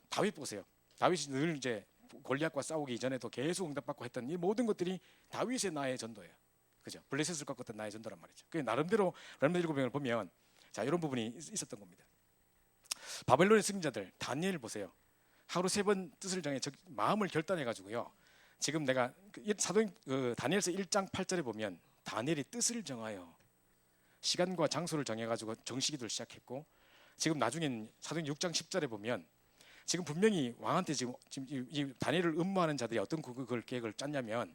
다윗 보세요. 다윗이 늘 이제 골리앗과 싸우기 이전에도 계속 응답받고 했던 이 모든 것들이 다윗의 나의 전도예요. 그죠? 블레셋을 꺾었던 나의 전도란 말이죠. 그 나름대로 렘넌트 7명을 보면 자 이런 부분이 있었던 겁니다. 바벨론의 승리자들 다니엘 보세요. 하루 3번 뜻을 정해 마음을 결단해 가지고요. 지금 내가 다니엘서 1장 8절에 보면 다니엘이 뜻을 정하여 시간과 장소를 정해가지고 정식기도를 시작했고 지금 나중엔 사도행 6장 10절에 보면 지금 분명히 왕한테 지금 이 다니엘을 음모하는 자들이 어떤 그걸 계획을 짰냐면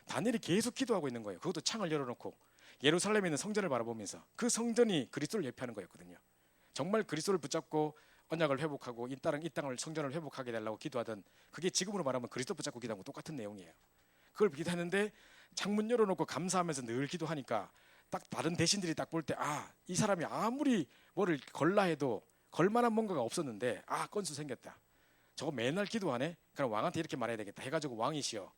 다니엘이 계속 기도하고 있는 거예요. 그것도 창을 열어놓고 예루살렘에 있는 성전을 바라보면서 그 성전이 그리스도를 예표하는 거였거든요. 정말 그리스도를 붙잡고 언약을 회복하고 이 땅을 성전을 회복하게 달라고 기도하던 그게 지금으로 말하면 그리스도 붙잡고 기도한 거 똑같은 내용이에요. 그걸 기도했는데 창문 열어놓고 감사하면서 늘 기도하니까 딱 다른 대신들이 딱 볼 때 이 사람이 아무리 뭐를 걸라 해도 걸만한 뭔가가 없었는데 건수 생겼다. 저거 맨날 기도하네. 그럼 왕한테 이렇게 말해야 되겠다 해가지고 왕이시여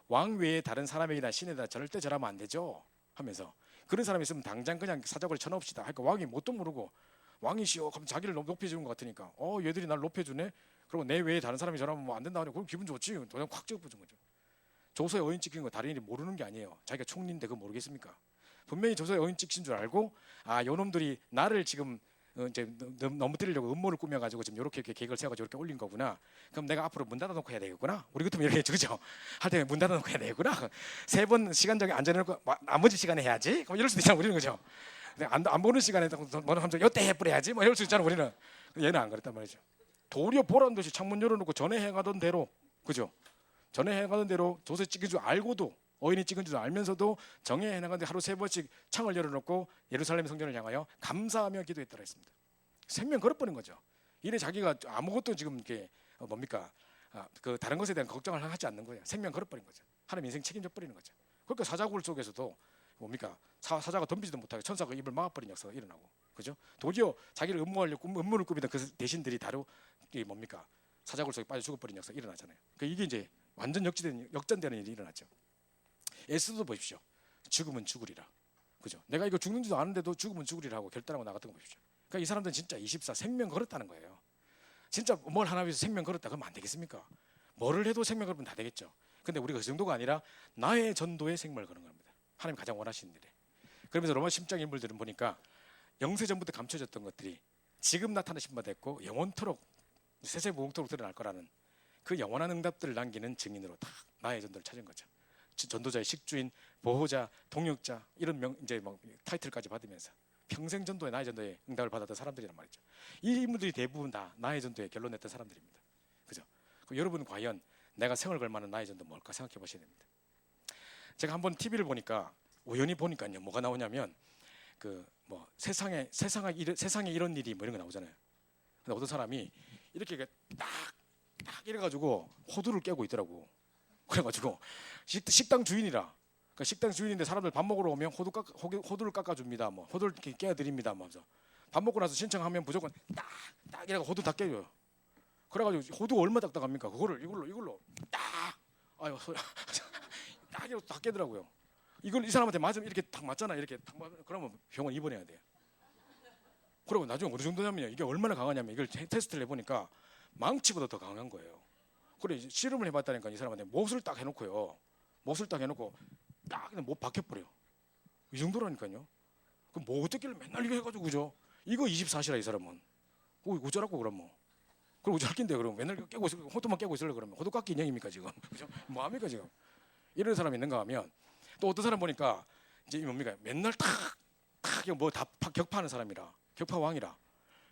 왕 외에 다른 사람에게나 신에다 절대 절하면 안 되죠 하면서 그런 사람이 있으면 당장 그냥 사적으로 쳐놓읍시다. 그러니까 왕이 뭣도 모르고 왕이시여 그럼 자기를 높여주는 것 같으니까 얘들이 날 높여주네. 그리고 내 외에 다른 사람이 절하면 뭐 안 된다 하니 그럼 기분 좋지. 그냥 확 찍어보는 거죠. 조서에 어인 찍힌 거 다른 일이 모르는 게 아니에요. 자기가 총리인데 그거 모르겠습니까? 분명히 조서에 어인 찍힌 줄 알고 요놈들이 나를 지금 이제 넘어뜨리려고 음모를 꾸며가지고 지금 이렇게 계획을 세워가지고 이렇게 올린 거구나. 그럼 내가 앞으로 문 닫아놓고 해야 되겠구나. 우리 같으면 이렇게 그죠? 할 때 문 닫아놓고 해야 되겠구나. 3번 시간정에 앉아놓고 나머지 시간에 해야지. 그럼 이럴 수도 있잖아 우리는 그죠? 안 보는 시간에 뭐 하면 이때 해뿌려야지. 뭐 이럴 수 있잖아 우리는. 얘는 안 그랬단 말이죠. 도리어 보란 듯이 창문 열어놓고 전에 행하던 대로 그죠? 전에 행하던 대로 조서에 찍힌 줄 알고도 어인이 찍은 줄 알면서도 정에 해나가는데 하루 3번씩 창을 열어놓고 예루살렘 성전을 향하여 감사하며 기도했다고 했습니다. 생명 걸어버린 거죠. 이래 자기가 아무것도 지금 이게 뭡니까? 그 다른 것에 대한 걱정을 하지 않는 거예요. 생명 걸어버린 거죠. 하나님 인생 책임져 버리는 거죠. 그러니까 사자굴 속에서도 뭡니까? 사자가 덤비지도 못하게 천사가 입을 막아버린 역사가 일어나고, 그죠? 도리어 자기를 음모하려고 음모를 꾸미던 그 대신들이 다루 이게 뭡니까? 사자굴 속에 빠져 죽어버린 역사가 일어나잖아요. 그러니까 이게 이제 완전 역전되는 일이 일어났죠. 에스더도 보십시오. 죽으면 죽으리라. 그죠? 내가 이거 죽는지도 아는데도 죽으면 죽으리라고 결단하고 나갔던 거 보십시오. 그러니까 이 사람들은 진짜 24 생명 걸었다는 거예요. 진짜 뭘 하나 위해서 생명 걸었다 그러면 안 되겠습니까? 뭐를 해도 생명 걸으면 다 되겠죠. 근데 우리가 그 정도가 아니라 나의 전도에 생명을 거는 겁니다. 하나님 가장 원하시는 일에. 그러면서 로마 10장 인물들은 보니까 영세전부터 감춰졌던 것들이 지금 나타나신 바 됐고 영원토록 세세무궁토록 드러날 거라는 그 영원한 응답들을 남기는 증인으로 다 나의 전도를 찾은 거죠. 전도자의 식주인, 보호자, 동역자 이런 이제 뭐 타이틀까지 받으면서 평생 전도에 나의 전도에 응답을 받았던 사람들이란 말이죠. 이 인물들이 대부분 다 나의 전도에 결론 냈던 사람들입니다. 그죠? 그럼 여러분은 과연 내가 생을 걸 만한 나의 전도 뭘까 생각해 보셔야 됩니다. 제가 한번 TV를 보니까 우연히 보니까요 뭐가 나오냐면 그 뭐 세상에 이런 일이 뭐 이런 거 나오잖아요. 근데 어떤 사람이 이렇게 딱 이래가지고 호두를 깨고 있더라고. 그래가지고 식당 주인이라. 그러니까 식당 주인인데 사람들 밥 먹으러 오면 호두를 깎아줍니다. 뭐 호두를 깨드립니다. 뭐 밥 먹고 나서 신청하면 무조건 딱 이래가 호두 다 깨줘요. 그래가지고 호두 얼마 딱딱합니까? 그거를 이걸로 딱 아유 딱 이렇게 다 깨더라고요. 이걸 이 사람한테 맞으면 이렇게 딱 맞잖아. 이렇게 딱 그러면 병원 입원해야 돼. 그리고 나중에 어느 정도냐면 이게 얼마나 강하냐면 이걸 테스트를 해보니까 망치보다 더 강한 거예요. 그래 실험을 해봤다니까 이 사람한테 못을 딱 해놓고 딱 그냥 못 박혀버려. 이 정도라니까요. 그럼 뭐 어떻게를 맨날 이거 해가지고 그죠? 이거 24시라 이 사람은. 어쩌라고 그럼 뭐. 그럼 어쩔 낀데 그럼 맨날 깨고 있을 호두만 깨고 있으려 그러면 호두 깎기 인형입니까 지금? 그죠? 뭐 합니까 지금? 이런 사람이 있는가 하면 또 어떤 사람 보니까 이제 뭡니까? 맨날 탁 뭐 다 격파하는 사람이라 격파왕이라.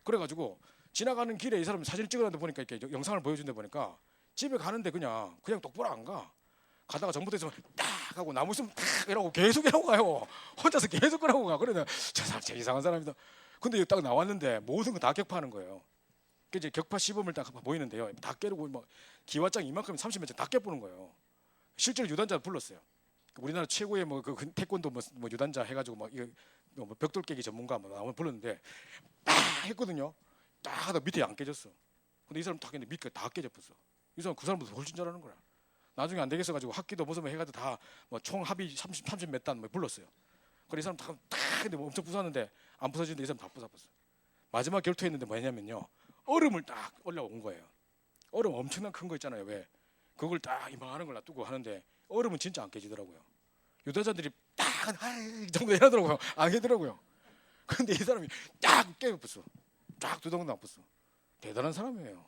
그래가지고 지나가는 길에 이 사람 사진 찍어놨는데 보니까 이렇게 영상을 보여준데 보니까 집에 가는데 그냥 똑바로 안 가. 가다가 정부대에서 딱 하고 나무 있으면 딱 이러고 계속 이러고 가요. 혼자서 계속 그러고 가. 그러면 저 사람 제일 이상한 사람이다. 근데 딱 나왔는데 모든 거 다 격파하는 거예요. 그 이제 격파 시범을 딱 보이는데요. 다 깨르고 뭐 기와장 이만큼 30m 다 깨보는 거예요. 실제로 유단자를 불렀어요. 우리나라 최고의 그 태권도 뭐 유단자 해가지고 뭐 벽돌 깨기 전문가 뭐 나오면 불렀는데 딱 했거든요. 딱 하다 밑에 안 깨졌어. 근데 이 사람 딱 했는데 밑에 다 깨졌어. 이 사람 그 사람보다 훨씬 잘하는 거야. 나중에 안 되겠어 가지고 학기도 무슨 해가지고 다 뭐 총 합의 30 몇 단 뭐 불렀어요. 그래 이 사람 딱 근데 뭐 엄청 부쉈는데 안 부서지는데 이 사람 다 부숴봤어. 마지막 결투했는데 뭐냐면요. 얼음을 딱 올라온 거예요. 얼음 엄청난 큰 거 있잖아요. 왜? 그걸 딱 이만한 걸 놔두고 하는데 얼음은 진짜 안 깨지더라고요. 유다자들이 딱 이 정도 해라더라고요. 안 깨더라고요. 근데 이 사람이 딱 깨버렸어. 딱 두 덩도 안 붙어. 대단한 사람이에요.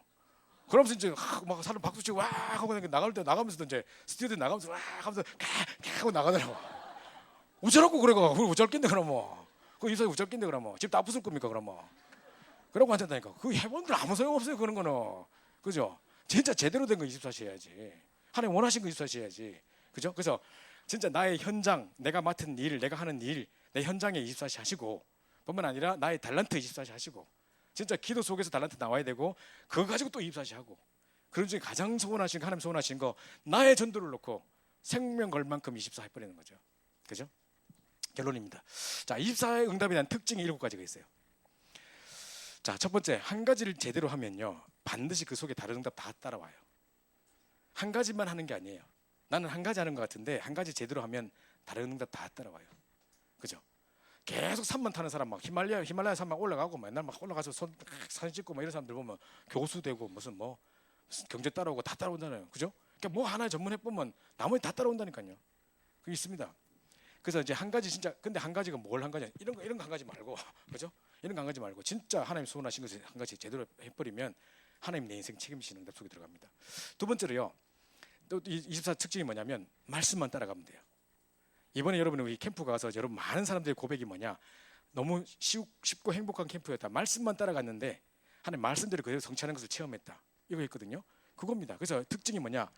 그러면서 이제 막 사람 박수 치고 와 하고 나갈 때 나가면서도 이제 스튜디오 나가면서 와 하면서 캬 하고 나가더라고. 어쩌라고 그래가. 그걸 어쩔 낀데 그럼 뭐. 그 이사님 어쩔 낀데 그럼 뭐. 집 다 부술 겁니까 그럼 뭐. 그러고 앉았다니까. 그 해본들 아무 소용 없어요 그런 거는. 그죠? 진짜 제대로 된 거 24시 해야지. 하나님 원하신 거 24시 해야지. 그죠? 그래서 진짜 나의 현장, 내가 맡은 일, 내가 하는 일, 내 현장에 24시 하시고 뿐만 아니라 나의 달란트 24시 하시고 진짜 기도 속에서 달란트 나와야 되고 그거 가지고 또 24시 하고 그런 중에 가장 소원하신 거, 하나님 소원하신 거 나의 전도를 놓고 생명 걸 만큼 24 해버리는 거죠. 그죠? 결론입니다. 자, 24의 응답에 대한 특징이 7가지가 있어요. 자, 첫 번째, 한 가지를 제대로 하면요 반드시 그 속에 다른 응답 다 따라와요. 한 가지만 하는 게 아니에요. 나는 한 가지 하는 것 같은데 한 가지 제대로 하면 다른 응답 다 따라와요. 그죠? 계속 산만 타는 사람 막 히말라야 산만 올라가고 맨날 막 올라가서 사진 찍고 막 이런 사람들 보면 교수 되고 무슨 경제 따라오고 다 따라온잖아요. 그죠? 그러니까 뭐 하나 전문해 보면 나머지 다 따라온다니까요. 그게 있습니다. 그래서 이제 한 가지 진짜 근데 한 가지가 뭘 한 가지 이런 거 한 가지 말고 그죠? 이런 거 한 가지 말고 진짜 하나님 소원하신 것을 한 가지 제대로 해버리면 하나님 내 인생 책임지시는 응답 속에 들어갑니다. 두 번째로요. 또 24 특징이 뭐냐면 말씀만 따라가면 돼요. 이번에 여러분 우리 캠프 가서 여러분 많은 사람들의 고백이 뭐냐? 너무 쉽고 행복한 캠프였다. 말씀만 따라갔는데 하나님 말씀대로 그대로 성취하는 것을 체험했다. 이거 했거든요. 그겁니다. 그래서 특징이 뭐냐?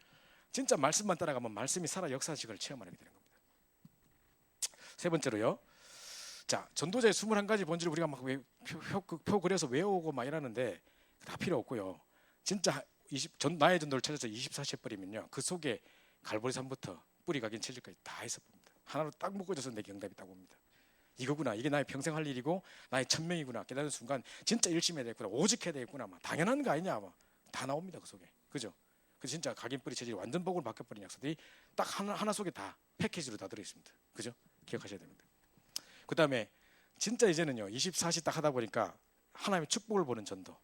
진짜 말씀만 따라가면 말씀이 살아 역사하시는 걸 체험하게 되는 겁니다. 세 번째로요. 자, 전도자의 21가지 본질을 우리가 막 표 그려서 외우고 막 이러는데 다 필요 없고요. 진짜 나의 전도를 찾아서 24시 해버리면요. 그 속에 갈보리산부터 뿌리 각인 체질까지 다 해서 봅니다. 하나로 딱 묶어져서 내 경답이 딱 옵니다. 이거구나. 이게 나의 평생 할 일이고 나의 천명이구나. 깨닫는 순간 진짜 열심히 해야 되겠구나. 오직 해야 되겠구나. 막 당연한 거 아니냐. 다 나옵니다. 그 속에. 그죠? 그 진짜 각인 뿌리 체질이 완전 복으로 바뀌어버린 약속들이 딱 하나 속에 다 패키지로 다 들어있습니다. 그죠? 기억하셔야 됩니다. 그 다음에 진짜 이제는요 24시 딱 하다 보니까 하나님의 축복을 보는 전도.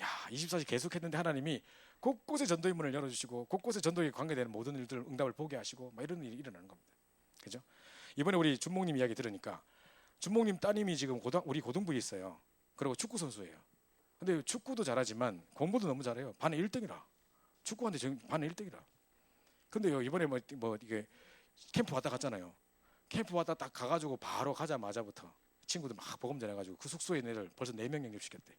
야 24시 계속 했는데 하나님이 곳곳에 전도의 문을 열어주시고 곳곳에 전도에 관계되는 모든 일들 응답을 보게 하시고 막 이런 일이 일어나는 겁니다. 그죠? 이번에 우리 준목님 이야기 들으니까 준목님 따님이 지금 우리 고등부에 있어요. 그리고 축구 선수예요. 근데 축구도 잘하지만 공부도 너무 잘해요. 반에 1등이라. 축구한테 반에 1등이라. 근데요 이번에 이게 캠프 왔다 갔잖아요. 캠프 왔다 딱 가가지고 바로 가자마자부터 친구들 막 복음 전해가지고 그 숙소에 있는 애들 벌써 4명 영접시켰대.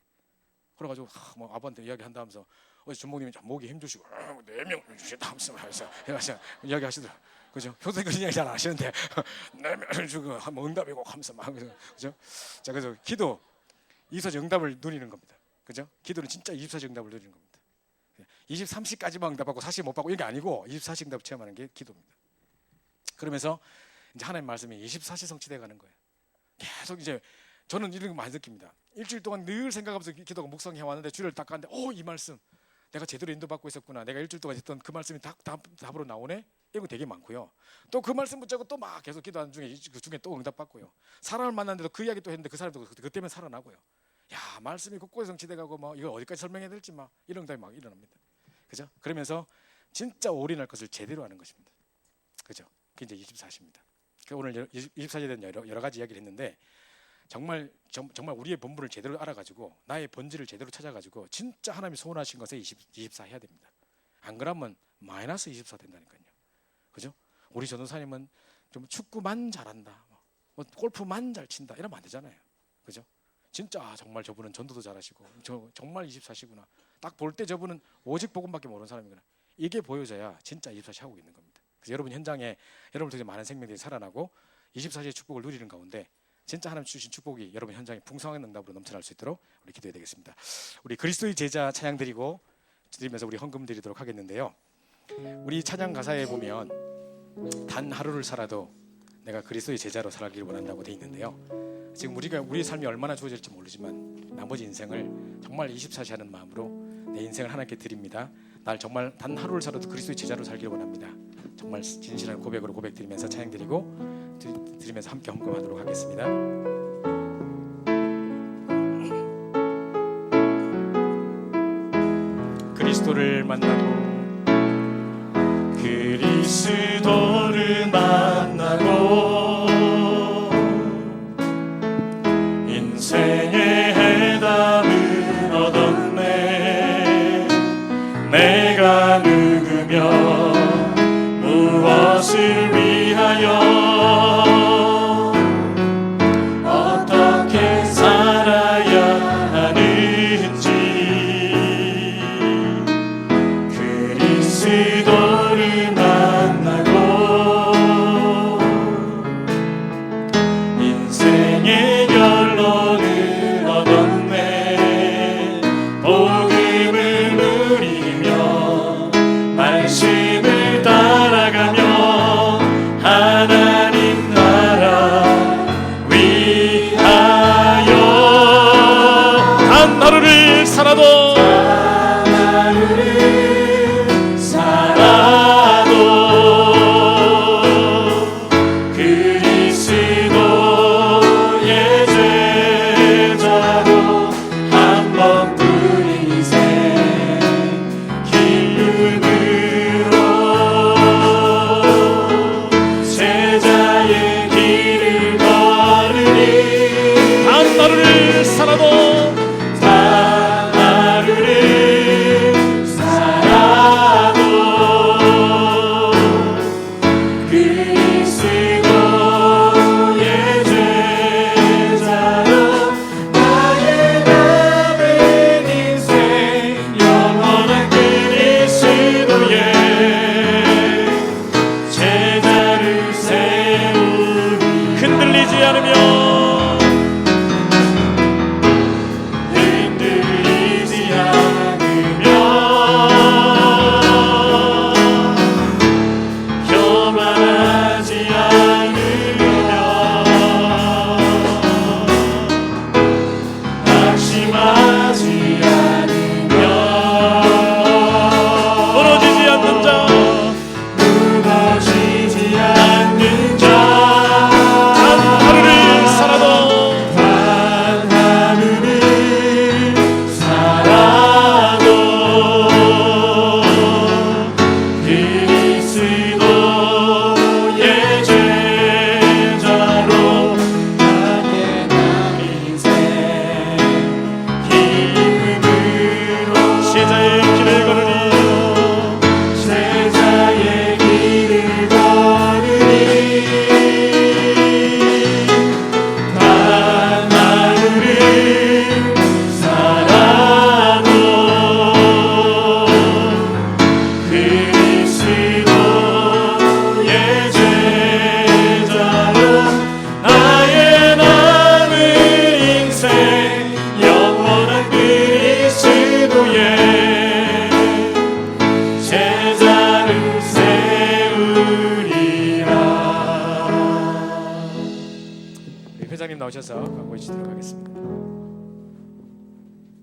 그래가지고 뭐 아버한테 이야기한다 하면서 어제 주목님이 목에 힘주시고 4명 영접시켰다 하면서 이야기하시더라고요. 그죠? 평소에 그런 이야기 잘 안 하시는데 4명을 주고 뭐 응답이고 하면서 막 그죠? 자, 그래서 기도 24시 응답을 누리는 겁니다. 그죠? 기도는 진짜 24시 응답을 누리는 겁니다. 23시까지만 응답하고 40 못 받고 이게 아니고 24시 응답 체험하는 게 기도입니다. 그러면서 이제 하나님 말씀이 24시 성취돼 가는 거예요. 계속 이제 저는 이런 거 많이 느낍니다. 일주일 동안 늘 생각하면서 기도가 묵상해 왔는데 주를 딱 갔는데 이 말씀 내가 제대로 인도받고 있었구나. 내가 일주일 동안 했던 그 말씀이 답으로 나오네. 이런 거 되게 많고요. 또 그 말씀 붙잡고 또 막 계속 기도하는 중에 그 중에 또 응답받고요. 사람을 만났는데도 그 이야기 또 했는데 그 사람도 그 때문에 살아나고요. 야, 말씀이 곳곳에 성취돼가고 뭐 이걸 어디까지 설명해야 될지 막 이런 응답이 막 일어납니다. 그죠? 그러면서 진짜 올인할 것을 제대로 하는 것입니다. 그죠? 그게 이제 24시입니다. 오늘 24시에 대한 여러 가지 이야기를 했는데 정말 우리의 본분을 제대로 알아가지고 나의 본질을 제대로 찾아가지고 진짜 하나님이 소원하신 것에 24 해야 됩니다. 안 그러면 마이너스 24 된다니까요. 그죠? 우리 전도사님은 좀 축구만 잘한다, 뭐 골프만 잘 친다 이러면 안 되잖아요. 그죠? 진짜 정말 저분은 전도도 잘하시고 정말 24시구나. 딱 볼 때 저분은 오직 복음밖에 모르는 사람이구나. 이게 보여져야 진짜 24시 하고 있는 겁니다. 그래서 여러분 현장에 여러분 통해 많은 생명들이 살아나고 24시의 축복을 누리는 가운데 진짜 하나님 주신 축복이 여러분 현장에 풍성한 응답으로 넘쳐날 수 있도록 우리 기도해야 되겠습니다. 우리 그리스도의 제자 찬양 드리면서 우리 헌금 드리도록 하겠는데요. 우리 찬양 가사에 보면 단 하루를 살아도 내가 그리스도의 제자로 살아가길 원한다고 돼 있는데요. 지금 우리의 삶이 얼마나 좋아질지 모르지만 나머지 인생을 정말 24시 하는 마음으로 내 인생을 하나님께 드립니다. 날 정말 단 하루를 살아도 그리스도의 제자로 살길 원합니다. 정말 진실한 고백으로 고백드리면서 찬양드리고 드리면서 함께 헌금하도록 하겠습니다. 그리스도를 만나고
그리스도를 만나고 인생의 해답을 얻었네. 내가 누구며 무엇을 위하여 어떻게 살아야 하는지 그리스도를 만나고 인생의 결론을 얻었네. 복음을 누리며 말씀을 따라가며 하나님 나라 위하여 단 하루를 살아도 그리스도의 제자로 한 번뿐인 인생 기쁨으로 제자의 길을 걸으니 단 하루를 살아도 단 하루를 살아도 그리스도의 제자로 나의 남은 인생 영원한 그리스도의 제자를 세우리 흔들리지 않으며
회장님 나오셔서 광고해 주시도록 하겠습니다.